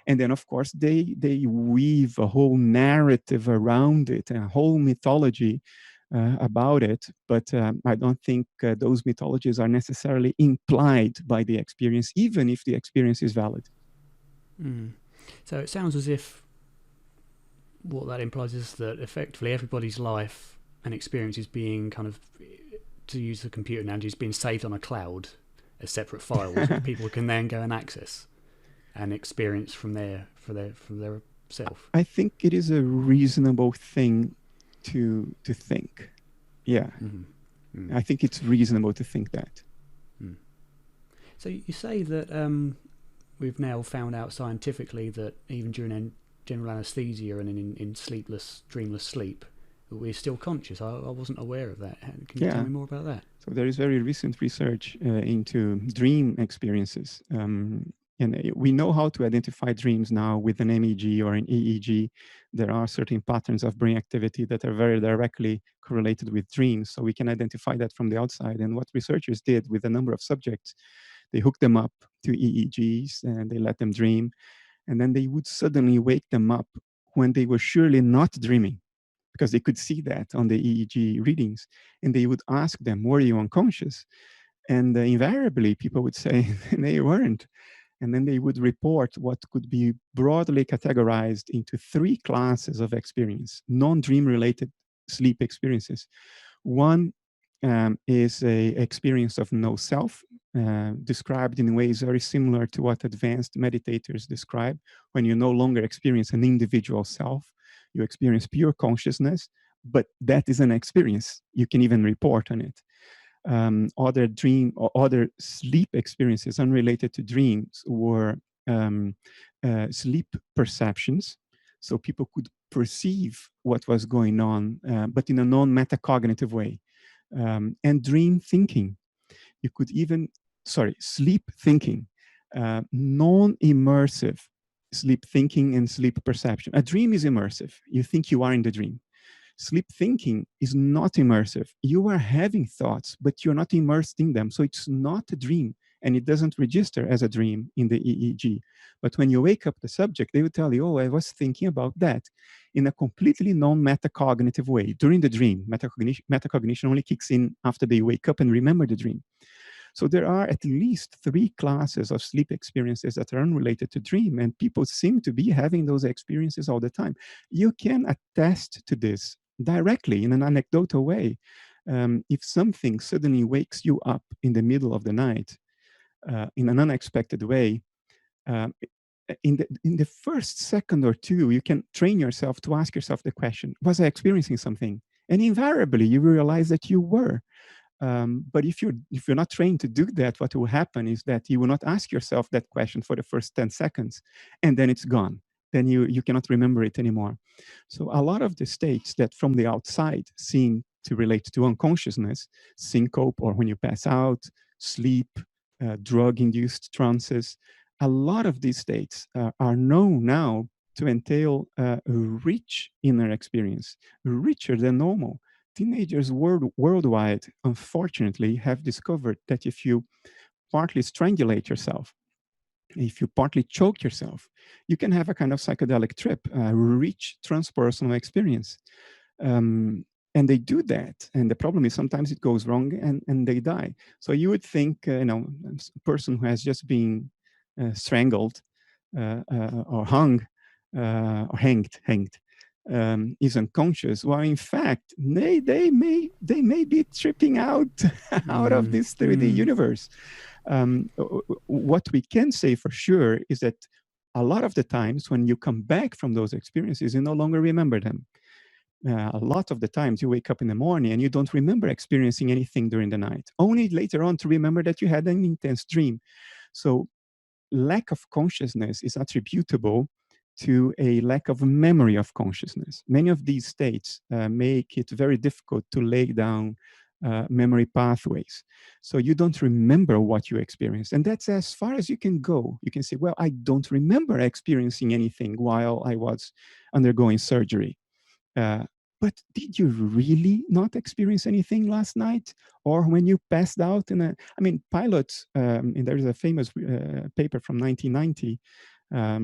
And then of course they weave a whole narrative around it, a whole mythology about it. But I don't think those mythologies are necessarily implied by the experience, even if the experience is valid. So it sounds as if what that implies is that effectively everybody's life and experience is being kind of, to use the computer analogy, is being saved on a cloud as separate files that people can then go and access and experience from their self. I think it is a reasonable thing to think. Yeah. I think it's reasonable to think that. So you say that we've now found out scientifically that even during general anesthesia and in sleepless, dreamless sleep, we're still conscious. I wasn't aware of that. Can you tell me more about that? So there is very recent research into dream experiences. And we know how to identify dreams now with an MEG or an EEG. There are certain patterns of brain activity that are very directly correlated with dreams. So we can identify that from the outside. And what researchers did with a number of subjects, they hooked them up to EEGs and they let them dream. And then they would suddenly wake them up when they were surely not dreaming, because they could see that on the EEG readings. And they would ask them, were you unconscious? And invariably, people would say they weren't. And then they would report what could be broadly categorized into 3 classes of experience, non-dream related sleep experiences. One is a experience of no self, described in ways very similar to what advanced meditators describe. When you no longer experience an individual self, you experience pure consciousness, but that is an experience. You can even report on it. Other dream or other sleep experiences unrelated to dreams were sleep perceptions. So people could perceive what was going on, but in a non-metacognitive way. And dream thinking. You could even, sleep thinking, non-immersive sleep thinking and sleep perception. A dream is immersive. You think you are in the dream. Sleep thinking is not immersive. You are having thoughts, but you're not immersed in them. So it's not a dream, and it doesn't register as a dream in the EEG. But when you wake up the subject, they will tell you, oh, I was thinking about that, in a completely non-metacognitive way. During the dream, metacognition only kicks in after they wake up and remember the dream. So there are at least 3 classes of sleep experiences that are unrelated to dream, and people seem to be having those experiences all the time. You can attest to this directly in an anecdotal way. If something suddenly wakes you up in the middle of the night in an unexpected way, in the first second or two, you can train yourself to ask yourself the question, was I experiencing something? And invariably, you realize that you were. But if you're not trained to do that, what will happen is that you will not ask yourself that question for the first 10 seconds, and then it's gone. Then you cannot remember it anymore. So a lot of the states that from the outside seem to relate to unconsciousness, syncope, or when you pass out, sleep, drug-induced trances, a lot of these states are known now to entail a rich inner experience, richer than normal. Teenagers worldwide, unfortunately, have discovered that if you partly strangulate yourself, if you partly choke yourself, you can have a kind of psychedelic trip, a rich transpersonal experience. And they do that. And the problem is sometimes it goes wrong and they die. So you would think, a person who has just been strangled or hung or hanged, is unconscious. Well, in fact, they may be tripping out out of this 3D universe. What we can say for sure is that a lot of the times when you come back from those experiences, you no longer remember them. A lot of the times you wake up in the morning and you don't remember experiencing anything during the night, only later on to remember that you had an intense dream. So lack of consciousness is attributable to a lack of memory of consciousness. Many of these states make it very difficult to lay down memory pathways. So you don't remember what you experienced. And that's as far as you can go. You can say, well, I don't remember experiencing anything while I was undergoing surgery. But did you really not experience anything last night? Or when you passed out in I mean, pilots, and there's a famous paper from 1990,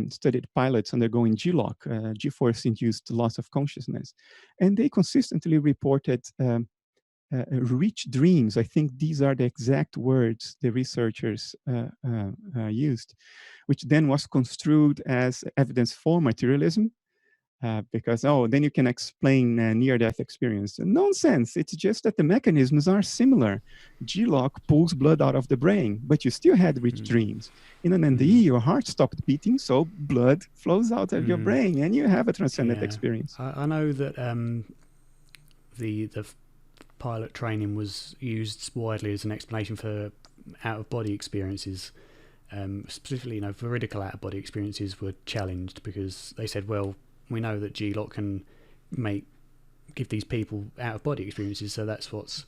studied pilots undergoing G-LOC, G-force-induced loss of consciousness. And they consistently reported rich dreams. I think these are the exact words the researchers used, which then was construed as evidence for materialism. Because, then you can explain near-death experience. Nonsense. It's just that the mechanisms are similar. G-LOC pulls blood out of the brain, but you still had rich dreams. In an NDE, your heart stopped beating, so blood flows out of your brain, and you have a transcendent experience. I know that the pilot training was used widely as an explanation for out-of-body experiences. Specifically, veridical out-of-body experiences were challenged because they said, well, we know that G-LOC can give these people out-of-body experiences, so that's what's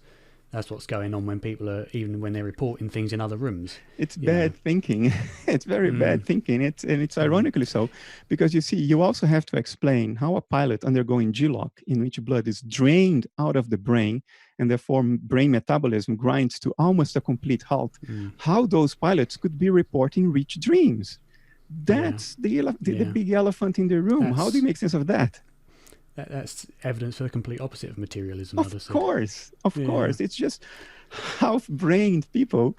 going on when people are, even when they're reporting things in other rooms. It's bad thinking. It's very bad thinking. It's ironically so, because you see, you also have to explain how a pilot undergoing G-LOC, in which blood is drained out of the brain and therefore brain metabolism grinds to almost a complete halt, how those pilots could be reporting rich dreams. That's the big elephant in the room. How do you make sense of that? That's evidence for the complete opposite of materialism. Of course. It's just half-brained people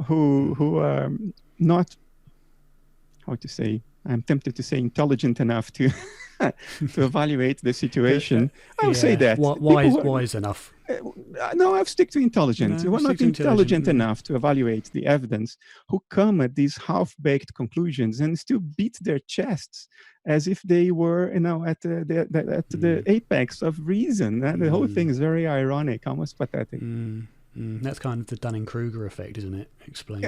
who are not, how to say, I'm tempted to say intelligent enough to to evaluate the situation. I'll say that. Wise enough. No, I'll stick to intelligent. We're not intelligent enough to evaluate the evidence, who come at these half-baked conclusions and still beat their chests as if they were, at the apex of reason. The whole thing is very ironic, almost pathetic. That's kind of the Dunning-Kruger effect, isn't it? Explain.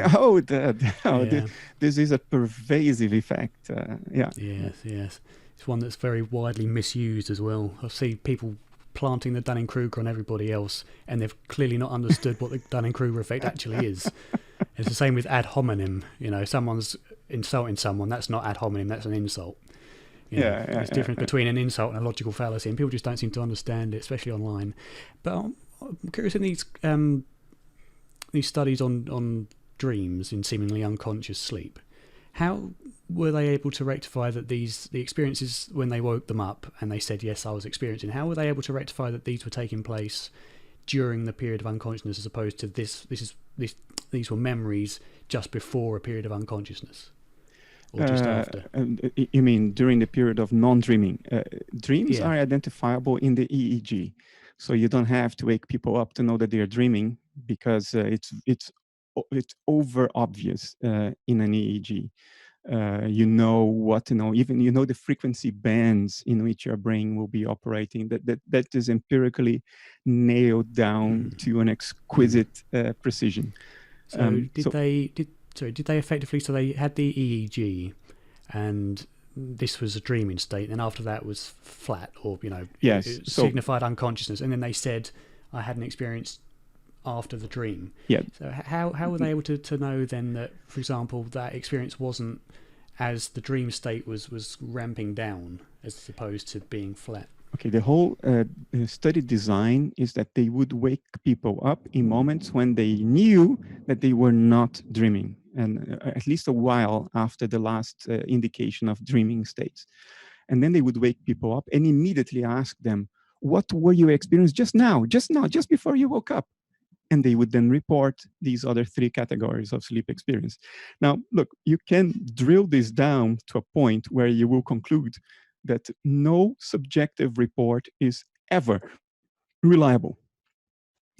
This is a pervasive effect. Yes. It's one that's very widely misused as well. I see people planting the Dunning-Kruger on everybody else, and they've clearly not understood what the Dunning-Kruger effect actually is. It's the same with ad hominem. Someone's insulting someone, that's not ad hominem, that's an insult. There's a difference between an insult and a logical fallacy, and people just don't seem to understand it, especially online. But I'm curious, in these studies on dreams in seemingly unconscious sleep, how were they able to rectify that the experiences when they woke them up and they said, yes, I was experiencing, how were they able to rectify that these were taking place during the period of unconsciousness, as opposed to these were memories just before a period of unconsciousness, or just after? You mean during the period of non-dreaming? Dreams are identifiable in the EEG, so you don't have to wake people up to know that they are dreaming, because it's over obvious in an EEG. What to know, even the frequency bands in which your brain will be operating. That is empirically nailed down to an exquisite precision. So did they effectively? So they had the EEG, and this was a dreaming state, and after that was flat, or it signified unconsciousness, and then they said, I had an experience after the dream. So how were they able to know then that, for example, that experience wasn't as the dream state was ramping down as opposed to being flat? Okay, the whole study design is that they would wake people up in moments when they knew that they were not dreaming, and at least a while after the last indication of dreaming states. And then they would wake people up and immediately ask them, what were you experiencing just before you woke up? And they would then report these other three categories of sleep experience. Now, look, you can drill this down to a point where you will conclude that no subjective report is ever reliable.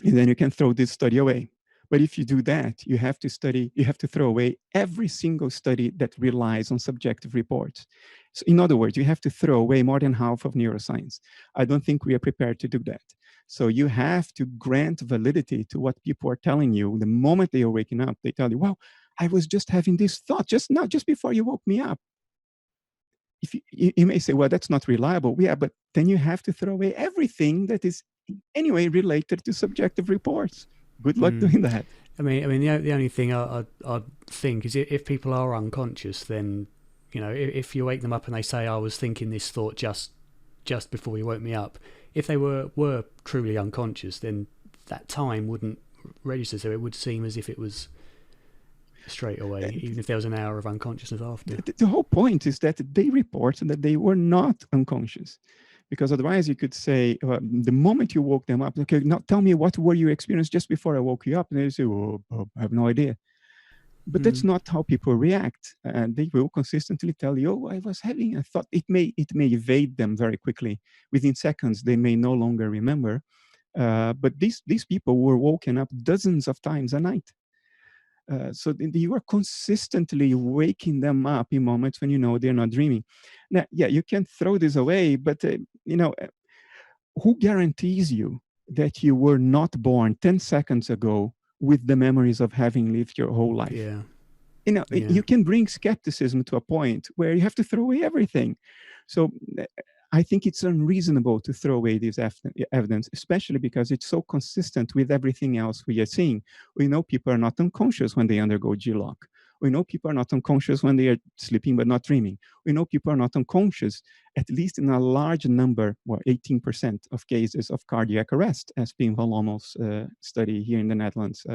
And then you can throw this study away. But if you do that, you have to throw away every single study that relies on subjective reports. So in other words, you have to throw away more than half of neuroscience. I don't think we are prepared to do that. So you have to grant validity to what people are telling you. The moment they are waking up, they tell you, well, I was just having this thought just now, just before you woke me up. if you may say, well, that's not reliable. Yeah, but then you have to throw away everything that is in any way related to subjective reports. Good luck doing that. I mean, the only thing I think is if people are unconscious, then, you know, if you wake them up and they say, I was thinking this thought just before you woke me up, if they were truly unconscious, then that time wouldn't register, so it would seem as if it was straight away, even if there was an hour of unconsciousness after. The whole point is that they report that they were not unconscious, because otherwise you could say, the moment you woke them up, okay, now tell me what were you experienced just before I woke you up, and they say, oh, I have no idea. But that's not how people react, and they will consistently tell you, oh, I was having a thought. It may evade them very quickly. Within seconds, they may no longer remember. But these people were woken up dozens of times a night. So you are consistently waking them up in moments when you know they're not dreaming. Now, yeah, you can throw this away, but who guarantees you that you were not born 10 seconds ago with the memories of having lived your whole life? Yeah. You can bring skepticism to a point where you have to throw away everything. So I think it's unreasonable to throw away this evidence, especially because it's so consistent with everything else we are seeing. We know people are not unconscious when they undergo G-lock. We know people are not unconscious when they are sleeping but not dreaming. We know people are not unconscious, at least in a large number, 18% of cases of cardiac arrest, as Pim van Lommel's study here in the Netherlands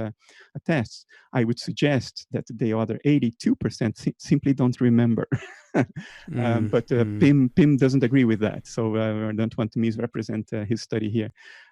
attests. I would suggest that the other 82% simply don't remember. But Pim doesn't agree with that, so I don't want to misrepresent his study here.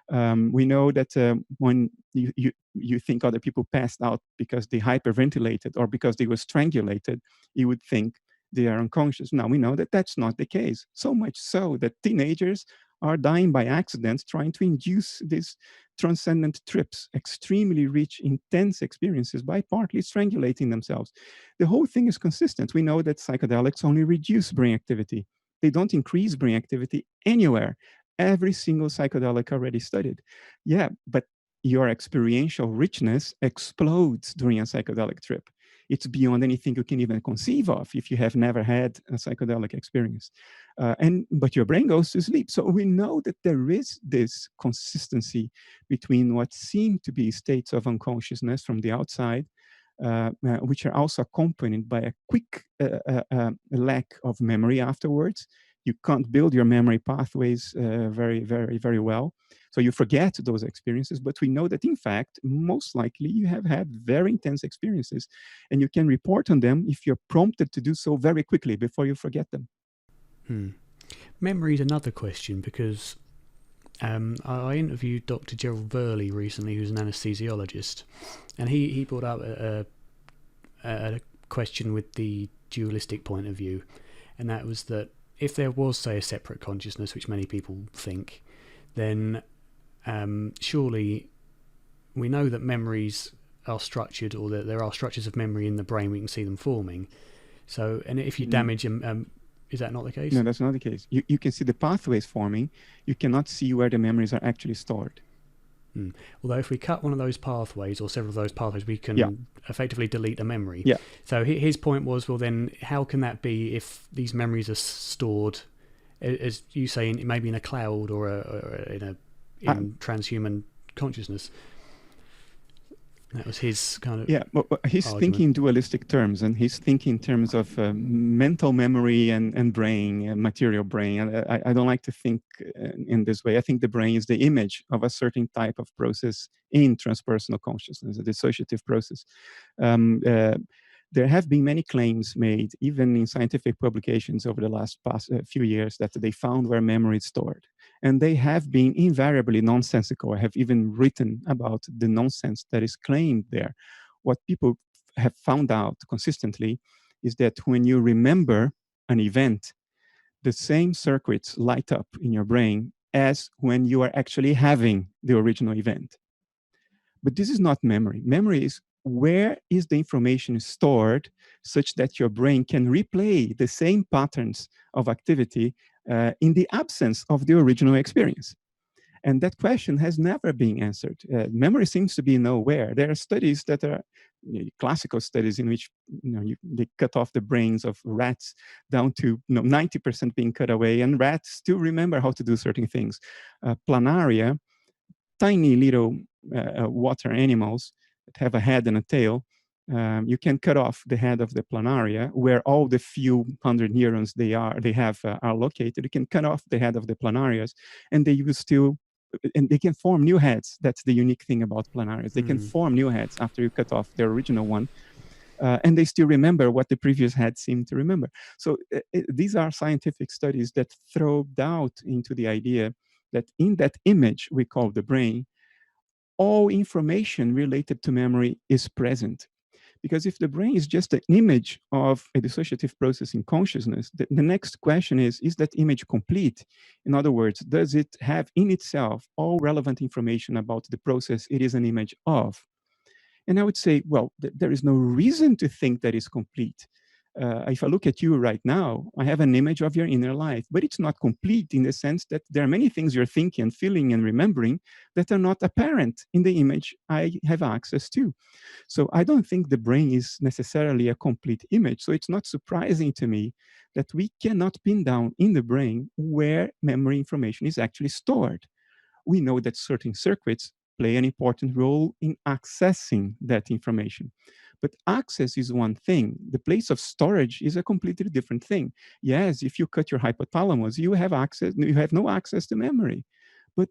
We know that when you think other people passed out because they hyperventilated or because they were strangulated, you would think they are unconscious. Now we know that that's not the case. So much so that teenagers are dying by accident trying to induce these transcendent trips, extremely rich, intense experiences by partly strangulating themselves. The whole thing is consistent. We know that psychedelics only reduce brain activity. They don't increase brain activity anywhere. Every single psychedelic already studied. Yeah, but your experiential richness explodes during a psychedelic trip. It's beyond anything you can even conceive of if you have never had a psychedelic experience. But your brain goes to sleep. So we know that there is this consistency between what seem to be states of unconsciousness from the outside, which are also accompanied by a quick lack of memory afterwards. You can't build your memory pathways very, very, very well. So you forget those experiences, but we know that in fact, most likely you have had very intense experiences and you can report on them if you're prompted to do so very quickly before you forget them. Memory is another question because I interviewed Dr. Gerald Verley recently, who's an anesthesiologist, and he brought up a question with the dualistic point of view, and that was that if there was, say, a separate consciousness, which many people think, then surely we know that memories are structured, or that there are structures of memory in the brain, we can see them forming. So, and if you damage them, is that not the case? No, that's not the case. You can see the pathways forming. You cannot see where the memories are actually stored. Although if we cut one of those pathways or several of those pathways, we can effectively delete a memory. Yeah. So his point was, well, then how can that be if these memories are stored, as you say, maybe in a cloud or in transhuman consciousness? That was his kind of but he's argument. thinking in dualistic terms, and he's thinking in terms of mental memory and brain, and material brain. And I don't like to think in this way. I think the brain is the image of a certain type of process in transpersonal consciousness, a dissociative process. There have been many claims made, even in scientific publications over the last few years, that they found where memory is stored. And they have been invariably nonsensical. I have even written about the nonsense that is claimed there. What people have found out consistently is that when you remember an event, the same circuits light up in your brain as when you are actually having the original event. But this is not memory. Memory is where is the information stored such that your brain can replay the same patterns of activity in the absence of the original experience. And that question has never been answered. Memory seems to be nowhere. There are studies that are classical studies in which they cut off the brains of rats down to 90% being cut away, and rats still remember how to do certain things. Planaria, tiny little water animals that have a head and a tail. You can cut off the head of the planaria, where all the few hundred neurons they have are located. You can cut off the head of the planarias, and they will still, and they can form new heads. That's the unique thing about planarias. They can form new heads after you cut off the original one. And they still remember what the previous head seemed to remember. So these are scientific studies that throw doubt into the idea that in that image we call the brain, all information related to memory is present. Because if the brain is just an image of a dissociative process in consciousness, the next question is that image complete? In other words, does it have in itself all relevant information about the process it is an image of? And I would say, well, there is no reason to think that is complete. If I look at you right now, I have an image of your inner life, but it's not complete in the sense that there are many things you're thinking and feeling and remembering that are not apparent in the image I have access to. So I don't think the brain is necessarily a complete image. So it's not surprising to me that we cannot pin down in the brain where memory information is actually stored. We know that certain circuits play an important role in accessing that information. But access is one thing. The place of storage is a completely different thing. Yes, if you cut your hypothalamus, you have no access to memory. But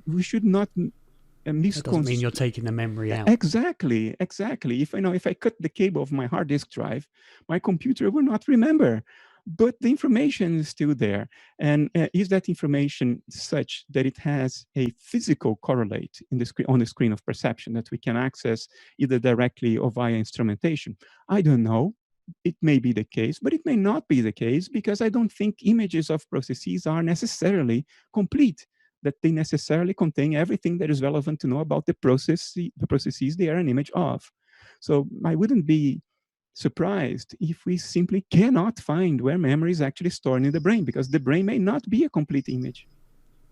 we should not that doesn't mean you're taking the memory out. Exactly. If I cut the cable of my hard disk drive, my computer will not remember. But the information is still there. And is that information such that it has a physical correlate on the screen of perception that we can access either directly or via instrumentation? I don't know. It may be the case, but it may not be the case, because I don't think images of processes are necessarily complete, that they necessarily contain everything that is relevant to know about the processes they are an image of. So I wouldn't be surprised if we simply cannot find where memory is actually stored in the brain, because the brain may not be a complete image.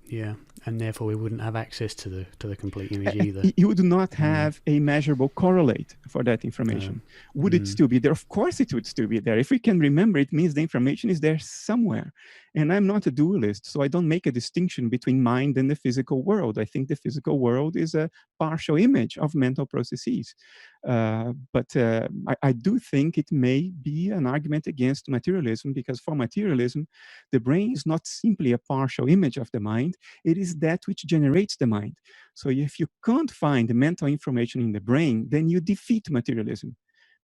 Yeah, and therefore we wouldn't have access to the complete image either. You would not have a measurable correlate for that information. Would it still be there? Of course it would still be there. If we can remember, it means the information is there somewhere. And I'm not a dualist, so I don't make a distinction between mind and the physical world. I think the physical world is a partial image of mental processes. But I do think it may be an argument against materialism, because for materialism, the brain is not simply a partial image of the mind. It is that which generates the mind. So if you can't find the mental information in the brain, then you defeat materialism,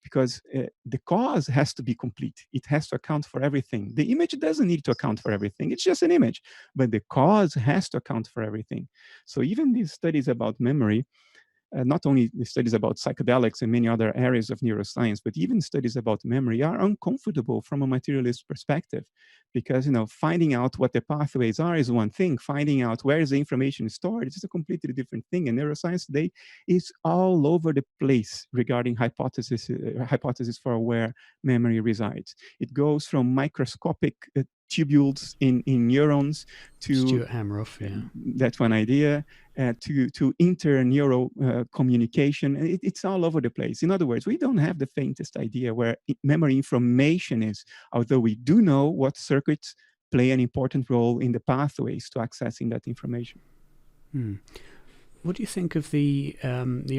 because the cause has to be complete. It has to account for everything. The image doesn't need to account for everything. It's just an image, but the cause has to account for everything. So even these studies about memory, not only the studies about psychedelics and many other areas of neuroscience, but even studies about memory are uncomfortable from a materialist perspective, because finding out what the pathways are is one thing. Finding out where is the information stored is a completely different thing. And neuroscience today is all over the place regarding hypothesis for where memory resides. It goes from microscopic tubules in neurons to Stuart Hameroff, yeah. That's one idea. To interneural communication. It's all over the place. In other words, we don't have the faintest idea where memory information is, although we do know what circuits play an important role in the pathways to accessing that information. What do you think of the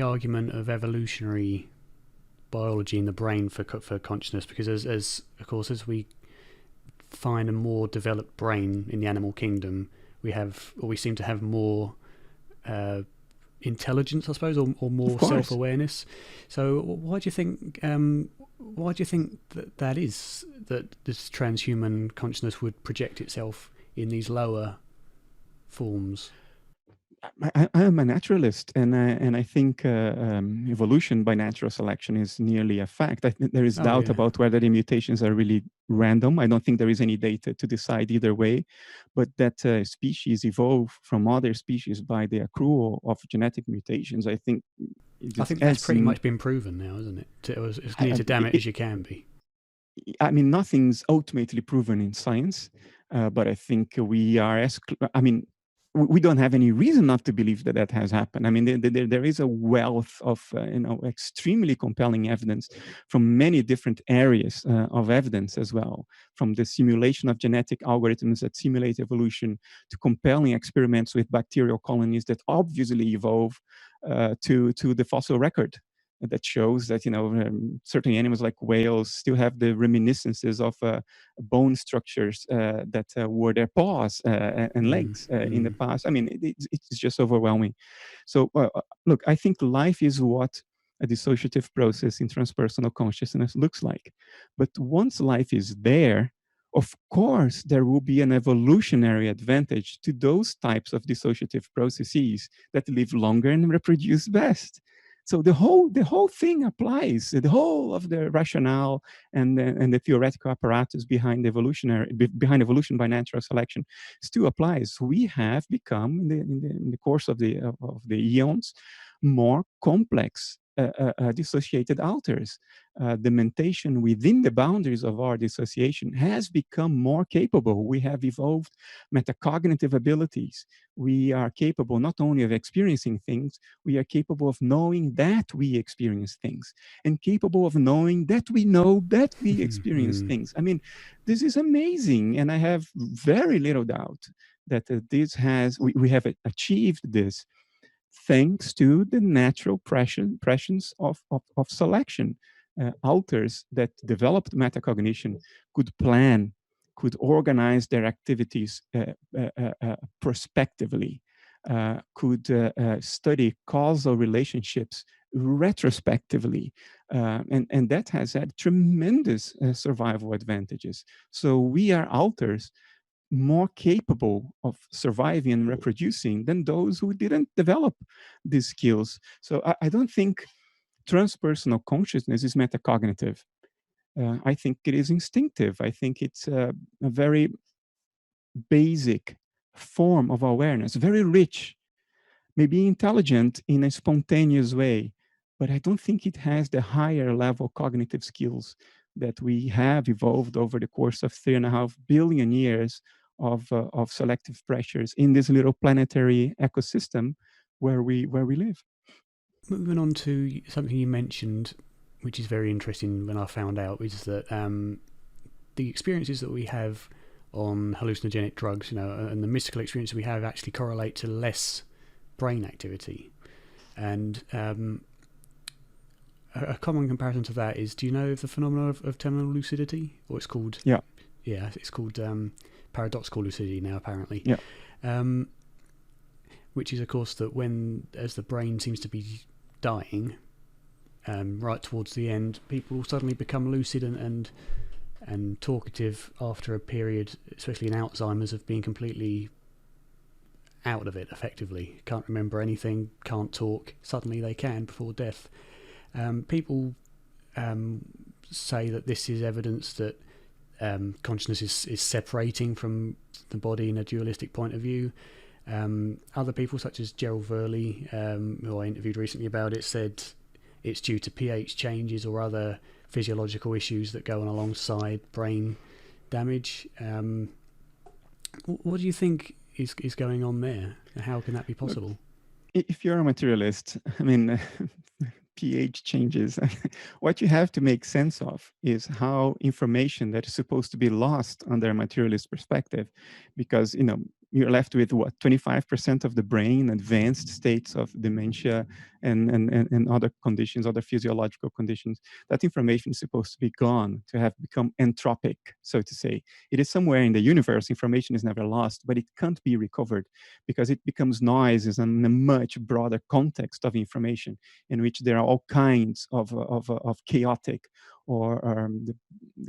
argument of evolutionary biology in the brain for consciousness? Because as we find a more developed brain in the animal kingdom, we seem to have more intelligence, I suppose, or more self-awareness. So why do you think that is, that this transhuman consciousness would project itself in these lower forms? I am a naturalist, and I think evolution by natural selection is nearly a fact. I think there is doubt about whether the mutations are really random. I don't think there is any data to decide either way, but that species evolve from other species by the accrual of genetic mutations, I think that's pretty much been proven now, isn't it? As near to damn it as you can be. I mean, nothing's ultimately proven in science, but I think we are we don't have any reason not to believe that that has happened. I mean, there is a wealth of extremely compelling evidence from many different areas of evidence as well, from the simulation of genetic algorithms that simulate evolution to compelling experiments with bacterial colonies that obviously evolve to the fossil record that shows that certain animals like whales still have the reminiscences of bone structures that were their paws and legs in the past. I mean, it's just overwhelming. So look, I think life is what a dissociative process in transpersonal consciousness looks like. But once life is there, of course, there will be an evolutionary advantage to those types of dissociative processes that live longer and reproduce best. So the whole thing applies. The whole of the rationale and the theoretical apparatus behind evolution by natural selection still applies. We have become in the course of the eons more complex dissociated alters. The mentation within the boundaries of our dissociation has become more capable. We have evolved metacognitive abilities. We are capable not only of experiencing things, we are capable of knowing that we experience things, and capable of knowing that we know that we experience things. I mean, this is amazing, and I have very little doubt that we have achieved this thanks to the natural prescience of selection. Alters that developed metacognition could plan, could organize their activities prospectively, could study causal relationships retrospectively, and that has had tremendous survival advantages. So we are alters more capable of surviving and reproducing than those who didn't develop these skills. So I don't think transpersonal consciousness is metacognitive. I think it is instinctive. I think it's a very basic form of awareness, very rich, maybe intelligent in a spontaneous way, but I don't think it has the higher level cognitive skills that we have evolved over the course of 3.5 billion years of selective pressures in this little planetary ecosystem where we live. Moving on to something you mentioned, which is very interesting when I found out, is that the experiences that we have on hallucinogenic drugs, and the mystical experiences we have actually correlate to less brain activity. And a common comparison to that is, do you know of the phenomenon of terminal lucidity? Or it's called... Yeah, it's called paradoxical lucidity now, apparently. Yeah. Which is, of course, that as the brain seems to be dying, right towards the end, people will suddenly become lucid and talkative after a period, especially in Alzheimer's, of being completely out of it, effectively. Can't remember anything, can't talk. Suddenly they can before death. People say that this is evidence that consciousness is separating from the body in a dualistic point of view. Other people, such as Gerald Verley, who I interviewed recently about it, said it's due to pH changes or other physiological issues that go on alongside brain damage. What do you think is going on there? How can that be possible? If you're a materialist, I mean, pH changes. What you have to make sense of is how information that is supposed to be lost under a materialist perspective, because you're left with 25% of the brain, advanced states of dementia and other conditions, other physiological conditions. That information is supposed to be gone, to have become entropic, so to say. It is somewhere in the universe. Information is never lost, but it can't be recovered because it becomes noises in a much broader context of information in which there are all kinds of chaotic or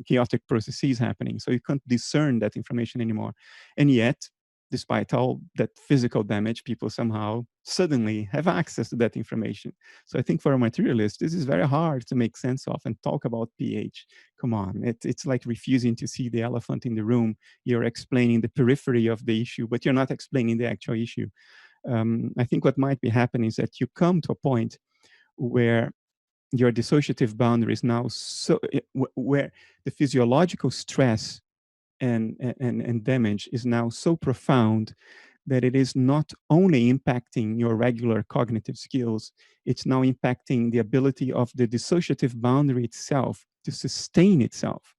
chaotic processes happening. So you can't discern that information anymore. And yet, despite all that physical damage, people somehow suddenly have access to that information. So I think for a materialist, this is very hard to make sense of and talk about pH. Come on, it's like refusing to see the elephant in the room. You're explaining the periphery of the issue, but you're not explaining the actual issue. I think what might be happening is that you come to a point where your dissociative boundary is now where the physiological stress and damage is now so profound that it is not only impacting your regular cognitive skills, it's now impacting the ability of the dissociative boundary itself to sustain itself.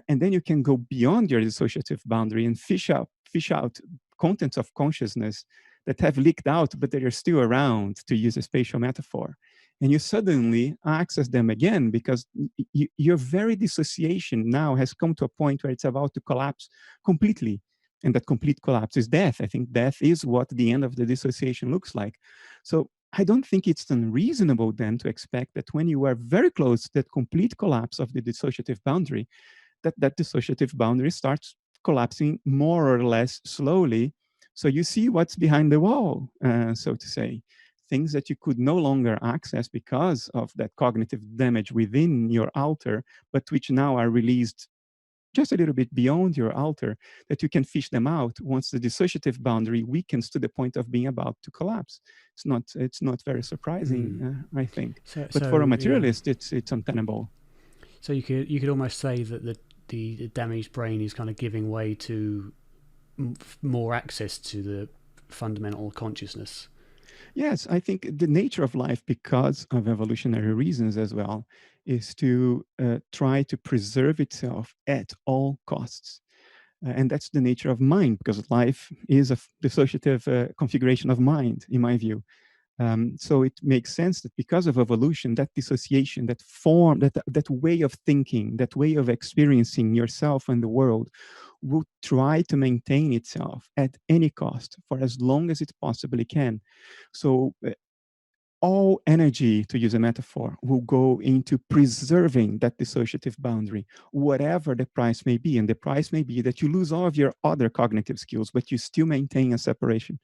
And then you can go beyond your dissociative boundary and fish out contents of consciousness that have leaked out, but that are still around, to use a spatial metaphor. And you suddenly access them again because your very dissociation now has come to a point where it's about to collapse completely. And that complete collapse is death. I think death is what the end of the dissociation looks like. So I don't think it's unreasonable then to expect that when you are very close to that complete collapse of the dissociative boundary, that dissociative boundary starts collapsing more or less slowly. So you see what's behind the wall, so to say. Things that you could no longer access because of that cognitive damage within your alter, but which now are released just a little bit beyond your alter, that you can fish them out once the dissociative boundary weakens to the point of being about to collapse. It's not very surprising, I think. But for a materialist, it's untenable. So you could almost say that the damaged brain is kind of giving way to more access to the fundamental consciousness. Yes, I think the nature of life, because of evolutionary reasons as well, is to try to preserve itself at all costs. And that's the nature of mind, because life is a dissociative configuration of mind, in my view. So it makes sense that because of evolution, that dissociation, that form, that way of thinking, that way of experiencing yourself and the world will try to maintain itself at any cost for as long as it possibly can. So all energy, to use a metaphor, will go into preserving that dissociative boundary, whatever the price may be. And the price may be that you lose all of your other cognitive skills, but you still maintain a separation.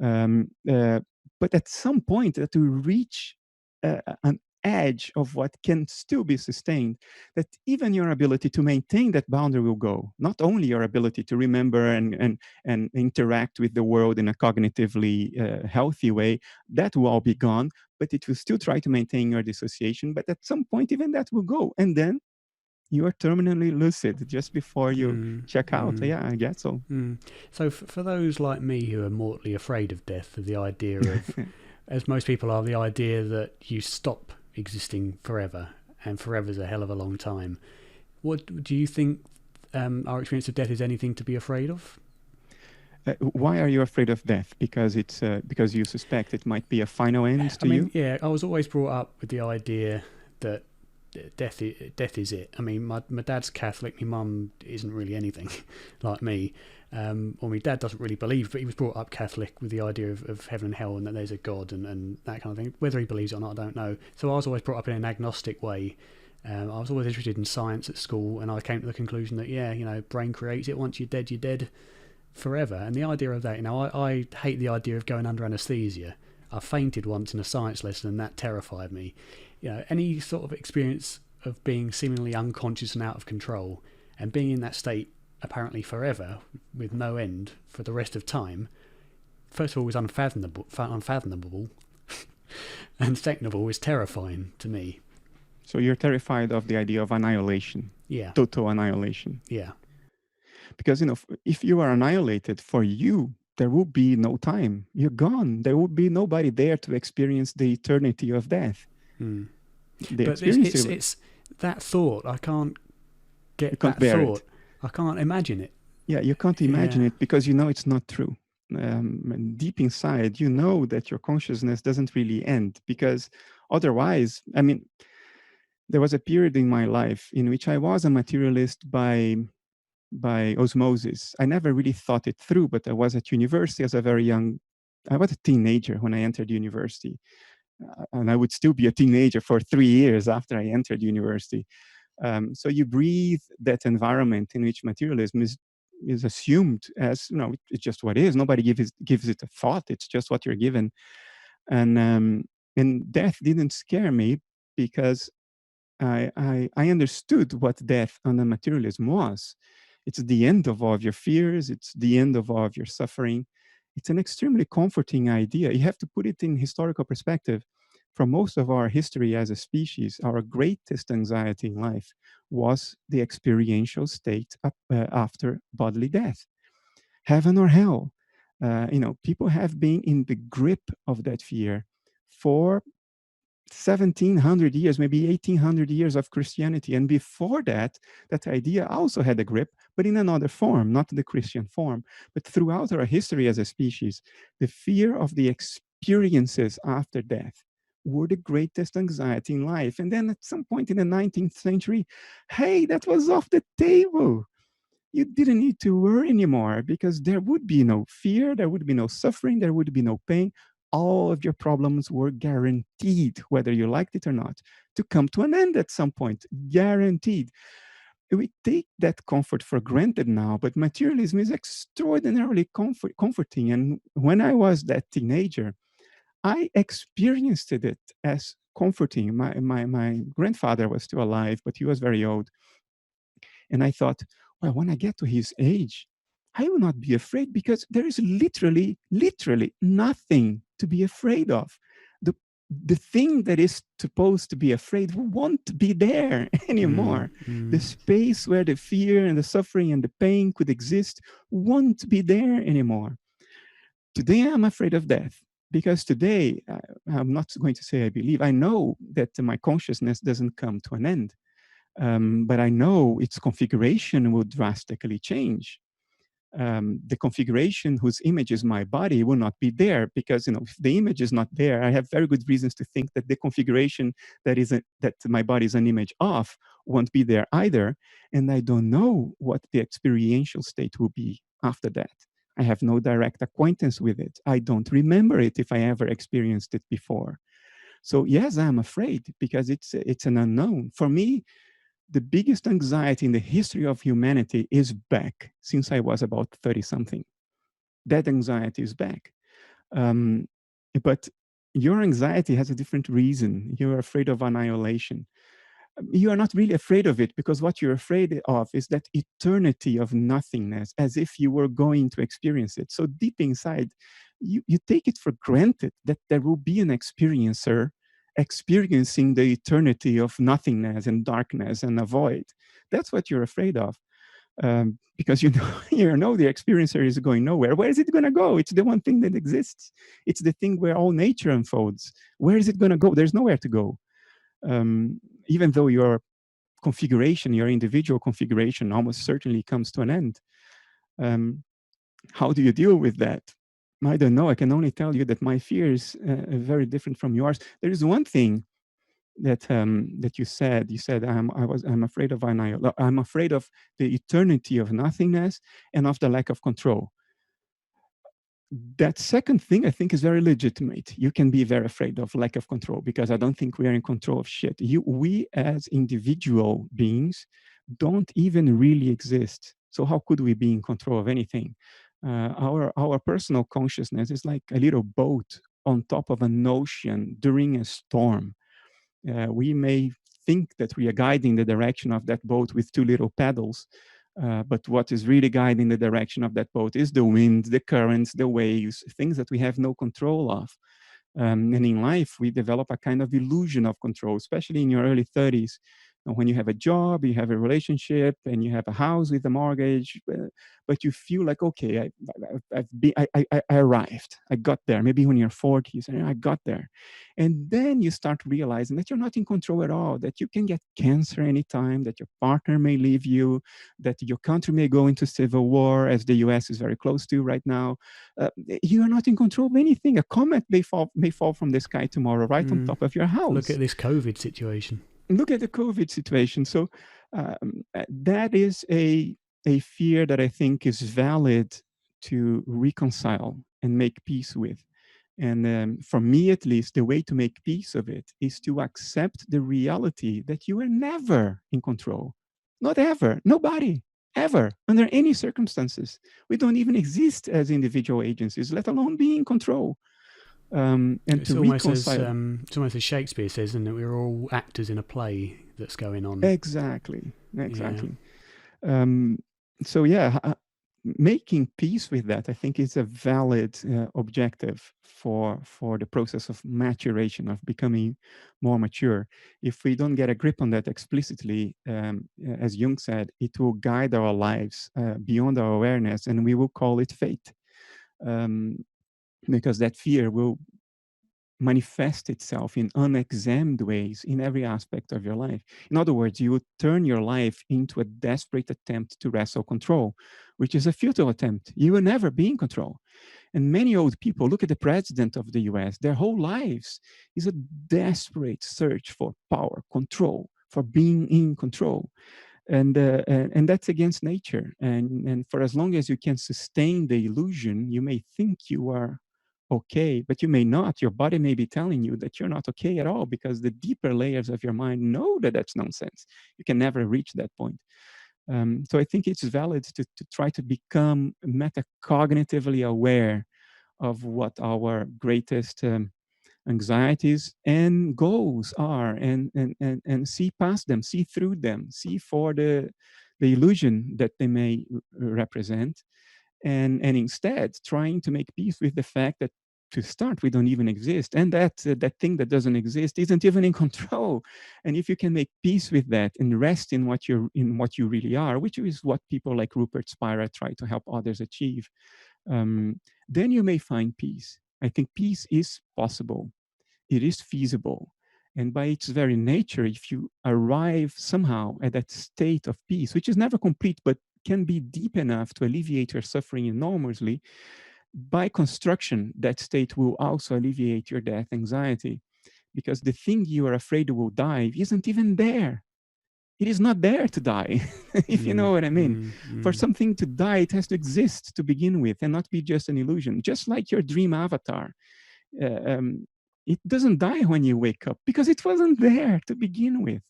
But at some point that we reach an edge of what can still be sustained, that even your ability to maintain that boundary will go. Not only your ability to remember and interact with the world in a cognitively healthy way, that will all be gone, but it will still try to maintain your dissociation. But at some point, even that will go. And then you are terminally lucid just before you check out. Yeah, I guess so. So for those like me who are mortally afraid of death, of the idea of, as most people are, the idea that you stop existing forever, and forever is a hell of a long time. What do you think our experience of death is anything to be afraid of? Why are you afraid of death? Because it's because you suspect it might be a final end to you? Yeah, I was always brought up with the idea that death is it. I mean, my dad's Catholic, my mum isn't really anything like me. Or my dad doesn't really believe, but he was brought up Catholic with the idea of heaven and hell and that there's a God and that kind of thing. Whether he believes it or not, I don't know. So I was always brought up in an agnostic way. I was always interested in science at school, and I came to the conclusion that, brain creates it. Once you're dead forever. And the idea of that, I hate the idea of going under anaesthesia. I fainted once in a science lesson, and that terrified me. Any sort of experience of being seemingly unconscious and out of control and being in that state apparently forever with no end for the rest of time, first of all, was unfathomable and second of all, is terrifying to me. So you're terrified of the idea of annihilation. Yeah. Total annihilation. Yeah. Because, if you are annihilated, for you, there will be no time. You're gone. There will be nobody there to experience the eternity of death. But it's that thought. I can't get that thought. I can't imagine it. Yeah, you can't imagine it because it's not true. Deep inside, you know that your consciousness doesn't really end, because otherwise, there was a period in my life in which I was a materialist by osmosis. I never really thought it through, but I was at university as I was a teenager when I entered university. And I would still be a teenager for 3 years after I entered university. So you breathe that environment in which materialism is assumed as, it's just what is. Nobody gives it a thought. It's just what you're given. And death didn't scare me because I understood what death under materialism was. It's the end of all of your fears. It's the end of all of your suffering. It's an extremely comforting idea. You have to put it in historical perspective. For most of our history as a species, our greatest anxiety in life was the experiential state after bodily death. Heaven or hell. People have been in the grip of that fear for 1700 years, maybe 1800 years of Christianity. And before that, that idea also had a grip, but in another form, not the Christian form. But throughout our history as a species, the fear of the experiences after death were the greatest anxiety in life. And then at some point in the 19th century, hey, that was off the table. You didn't need to worry anymore because there would be no fear, there would be no suffering, there would be no pain. All of your problems were guaranteed, whether you liked it or not, to come to an end at some point. Guaranteed. We take that comfort for granted now, but materialism is extraordinarily comforting. And when I was that teenager, I experienced it as comforting. My grandfather was still alive, but he was very old. And I thought, well, when I get to his age, I will not be afraid because there is literally nothing to be afraid of. The thing that is supposed to be afraid won't be there anymore. The space where the fear and the suffering and the pain could exist won't be there anymore. Today, I'm afraid of death because today, I'm not going to say I believe, I know that my consciousness doesn't come to an end. But I know its configuration will drastically change. The configuration whose image is my body will not be there because if the image is not there, I have very good reasons to think that the configuration that my body is an image of won't be there either. And I don't know what the experiential state will be after that. I have no direct acquaintance with it. I don't remember it if I ever experienced it before. So yes, I'm afraid because it's an unknown. For me, the biggest anxiety in the history of humanity is back since I was about 30 something. That anxiety is back. But your anxiety has a different reason. You're afraid of annihilation. You are not really afraid of it because what you're afraid of is that eternity of nothingness, as if you were going to experience it. So deep inside, you take it for granted that there will be an experiencer experiencing the eternity of nothingness and darkness and a void. That's what you're afraid of. Because you know the experiencer is going nowhere. Where is it going to go? It's the one thing that exists. It's the thing where all nature unfolds. Where is it going to go? There's nowhere to go. Even though your configuration, your individual configuration almost certainly comes to an end. How do you deal with that? I don't know. I can only tell you that my fear is very different from yours. There is one thing that you said. You said I'm afraid of annihilation. I'm afraid of the eternity of nothingness and of the lack of control. That second thing I think is very legitimate. You can be very afraid of lack of control because I don't think we are in control of shit. We as individual beings don't even really exist. So how could we be in control of anything? Our personal consciousness is like a little boat on top of an ocean during a storm. We may think that we are guiding the direction of that boat with two little paddles, but what is really guiding the direction of that boat is the wind, the currents, the waves, things that we have no control of. And in life, we develop a kind of illusion of control, especially in your early 30s. When you have a job, you have a relationship, and you have a house with a mortgage, but you feel like, okay, I arrived. I got there. Maybe when you're 40, you say, I got there. And then you start realizing that you're not in control at all, that you can get cancer anytime, that your partner may leave you, that your country may go into civil war, as the US is very close to right now. You are not in control of anything. A comet may fall from the sky tomorrow, right on top of your house. Look at this COVID situation. Look at the COVID situation. So that is a fear that I think is valid to reconcile and make peace with. And for me, at least, the way to make peace of it is to accept the reality that you are never in control. Not ever. Nobody. Ever. Under any circumstances. We don't even exist as individual agencies, let alone be in control. And it's to almost reconcile. it's almost as Shakespeare says, isn't it? We're all actors in a play that's going on. Exactly. So yeah, making peace with that, I think, is a valid objective for the process of maturation, of becoming more mature. If we don't get a grip on that explicitly, as Jung said, it will guide our lives beyond our awareness, and we will call it fate. because that fear will manifest itself in unexamined ways in every aspect of your life. In other words, you would turn your life into a desperate attempt to wrestle control, which is a futile attempt. You will never be in control. And many old people, look at the president of the US, their whole lives is a desperate search for power, control, for being in control. And that's against nature. And for as long as you can sustain the illusion, you may think you are okay, but you may not. Your body may be telling you that you're not okay at all, because the deeper layers of your mind know that that's nonsense. You can never reach that point. So I think it's valid to try to become metacognitively aware of what our greatest anxieties and goals are, and see past them, see through them, see for the illusion that they may represent, and instead trying to make peace with the fact that, to start, we don't even exist, and that that thing that doesn't exist isn't even in control. And if you can make peace with that and rest in what you really are, which is what people like Rupert Spira try to help others achieve, then you may find peace. I think peace is possible. It is feasible. And by its very nature, if you arrive somehow at that state of peace, which is never complete, but can be deep enough to alleviate your suffering enormously, by construction, that state will also alleviate your death anxiety, because the thing you are afraid will die isn't even there. It is not there to die, if you know what I mean. For something to die, it has to exist to begin with and not be just an illusion. Just like your dream avatar. It doesn't die when you wake up because it wasn't there to begin with.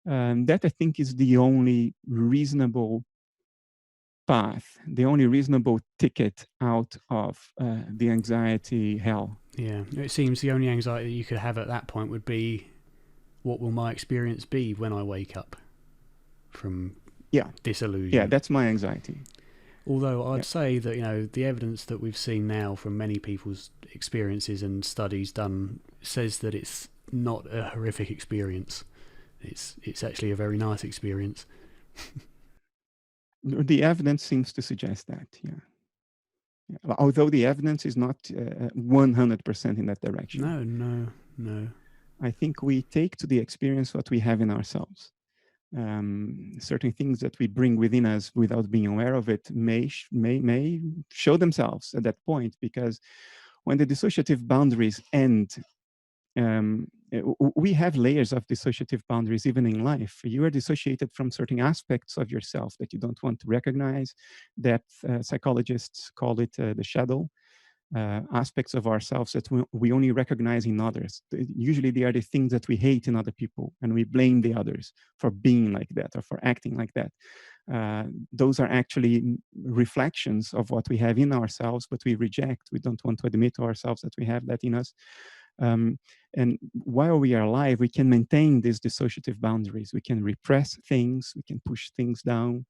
That, I think, is the only reasonable path, the only reasonable ticket out of the anxiety hell. Yeah, it seems the only anxiety you could have at that point would be, what will my experience be when I wake up from this illusion? Yeah, that's my anxiety. Although I'd say that, you know, the evidence that we've seen now from many people's experiences and studies done says that it's not a horrific experience. It's actually a very nice experience. The evidence seems to suggest that, yeah. Although the evidence is not 100% in that direction. No. I think we take to the experience what we have in ourselves. Certain things that we bring within us without being aware of it may show themselves at that point, because when the dissociative boundaries end, we have layers of dissociative boundaries even in life. You are dissociated from certain aspects of yourself that you don't want to recognize. That psychologists call it the shadow. Aspects of ourselves that we only recognize in others. Usually they are the things that we hate in other people, and we blame the others for being like that or for acting like that. Those are actually reflections of what we have in ourselves, but we reject. We don't want to admit to ourselves that we have that in us. And while we are alive, we can maintain these dissociative boundaries. We can repress things, we can push things down.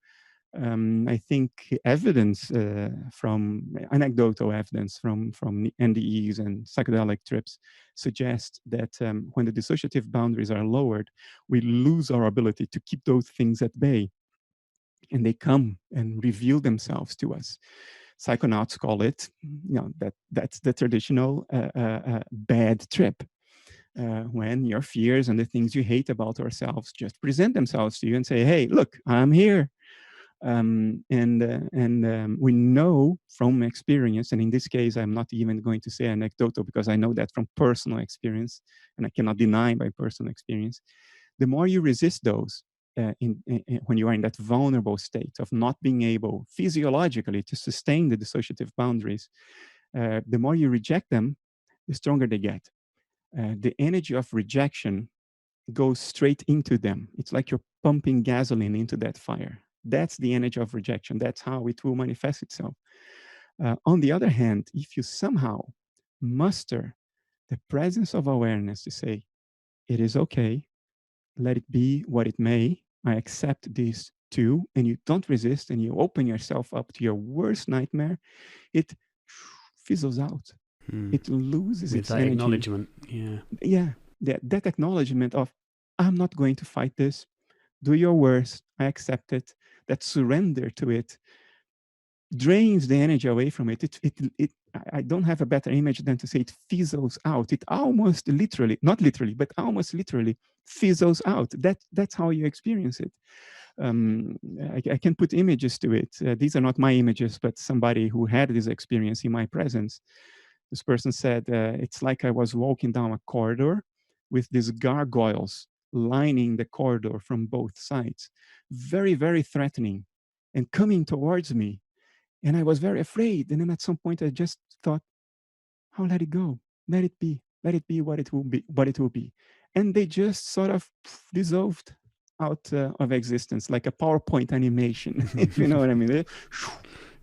I think evidence from anecdotal evidence from NDEs and psychedelic trips suggests that when the dissociative boundaries are lowered, we lose our ability to keep those things at bay, and they come and reveal themselves to us. Psychonauts call it, that's the traditional bad trip. When your fears and the things you hate about ourselves just present themselves to you and say, hey, look, I'm here. We know from experience, and in this case, I'm not even going to say anecdotal because I know that from personal experience, and I cannot deny by personal experience. The more you resist those, when you are in that vulnerable state of not being able physiologically to sustain the dissociative boundaries, the more you reject them, the stronger they get. The energy of rejection goes straight into them. It's like you're pumping gasoline into that fire. That's the energy of rejection. That's how it will manifest itself. On the other hand, if you somehow muster the presence of awareness to say, it is okay, let it be what it may, I accept this too, and you don't resist and you open yourself up to your worst nightmare, it fizzles out. It loses with its that energy. Acknowledgement, yeah, that acknowledgement of, I'm not going to fight this. Do your worst. I accept it. That surrender to it drains the energy away from it. I don't have a better image than to say it fizzles out. It almost literally, not literally, but almost literally fizzles out. That's how you experience it. I can put images to it. These are not my images, but somebody who had this experience in my presence. This person said, it's like I was walking down a corridor with these gargoyles lining the corridor from both sides, very, very threatening and coming towards me. And I was very afraid. And then at some point I just thought, oh, let it go. Let it be what it will be, what it will be. And they just sort of dissolved out of existence, like a PowerPoint animation, if you know what I mean.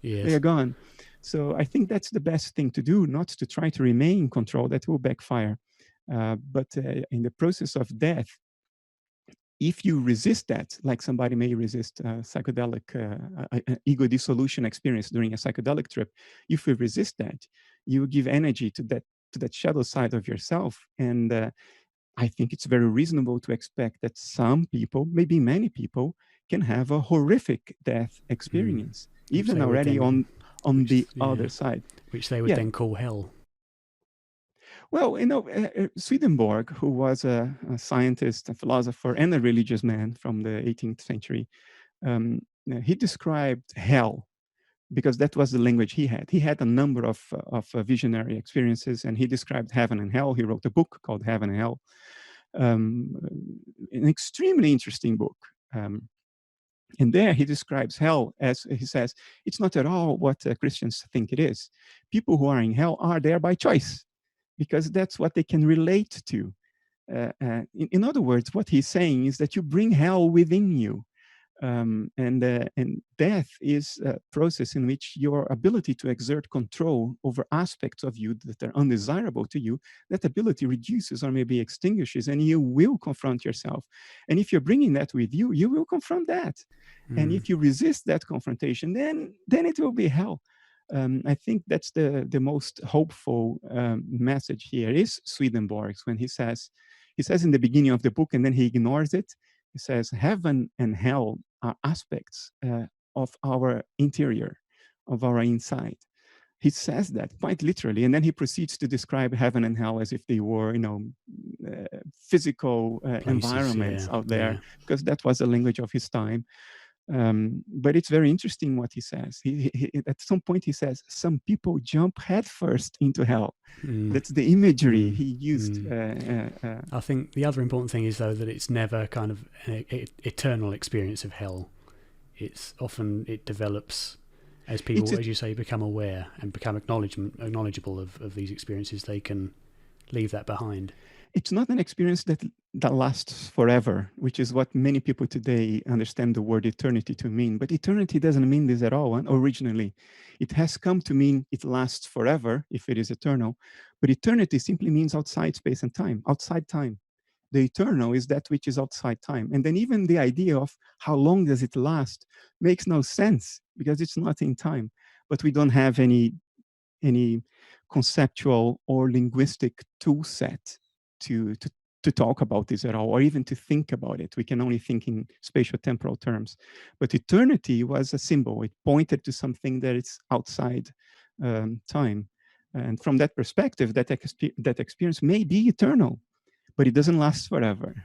They are gone. So I think that's the best thing to do, not to try to remain in control. That will backfire. But in the process of death, if you resist that, like somebody may resist psychedelic ego dissolution experience during a psychedelic trip, if you resist that, you give energy to that shadow side of yourself. And I think it's very reasonable to expect that some people, maybe many people, can have a horrific death experience, even already on the other side. Which they would then call hell. Well, you know, Swedenborg, who was a scientist, a philosopher, and a religious man from the 18th century, he described hell because that was the language he had. He had a number of visionary experiences, and he described heaven and hell. He wrote a book called Heaven and Hell, an extremely interesting book. And there he describes hell as, he says, it's not at all what Christians think it is. People who are in hell are there by choice, because that's what they can relate to. In other words, what he's saying is that you bring hell within you. And death is a process in which your ability to exert control over aspects of you that are undesirable to you, that ability reduces or maybe extinguishes, and you will confront yourself. And if you're bringing that with you, you will confront that. And if you resist that confrontation, then it will be hell. I think that's the most hopeful message here is Swedenborg's, when he says in the beginning of the book, and then he ignores it. He says, heaven and hell are aspects of our interior, of our inside. He says that quite literally, and then he proceeds to describe heaven and hell as if they were, physical environments out there, because that was the language of his time. But it's very interesting what he says. He at some point he says, some people jump headfirst into hell. That's the imagery he used. I think the other important thing is, though, that it's never kind of an eternal experience of hell. It's often, it develops as people, as you say, become aware and become acknowledgeable of these experiences. They can leave that behind. It's not an experience that lasts forever, which is what many people today understand the word eternity to mean. But eternity doesn't mean this at all. Originally, it has come to mean it lasts forever if it is eternal. But eternity simply means outside space and time, outside time. The eternal is that which is outside time. And then even the idea of how long does it last makes no sense, because it's not in time. But we don't have any conceptual or linguistic tool set to talk about this at all, or even to think about it. We can only think in spatial temporal terms. But eternity was a symbol. It pointed to something that is outside time. And from that perspective, that experience may be eternal, but it doesn't last forever.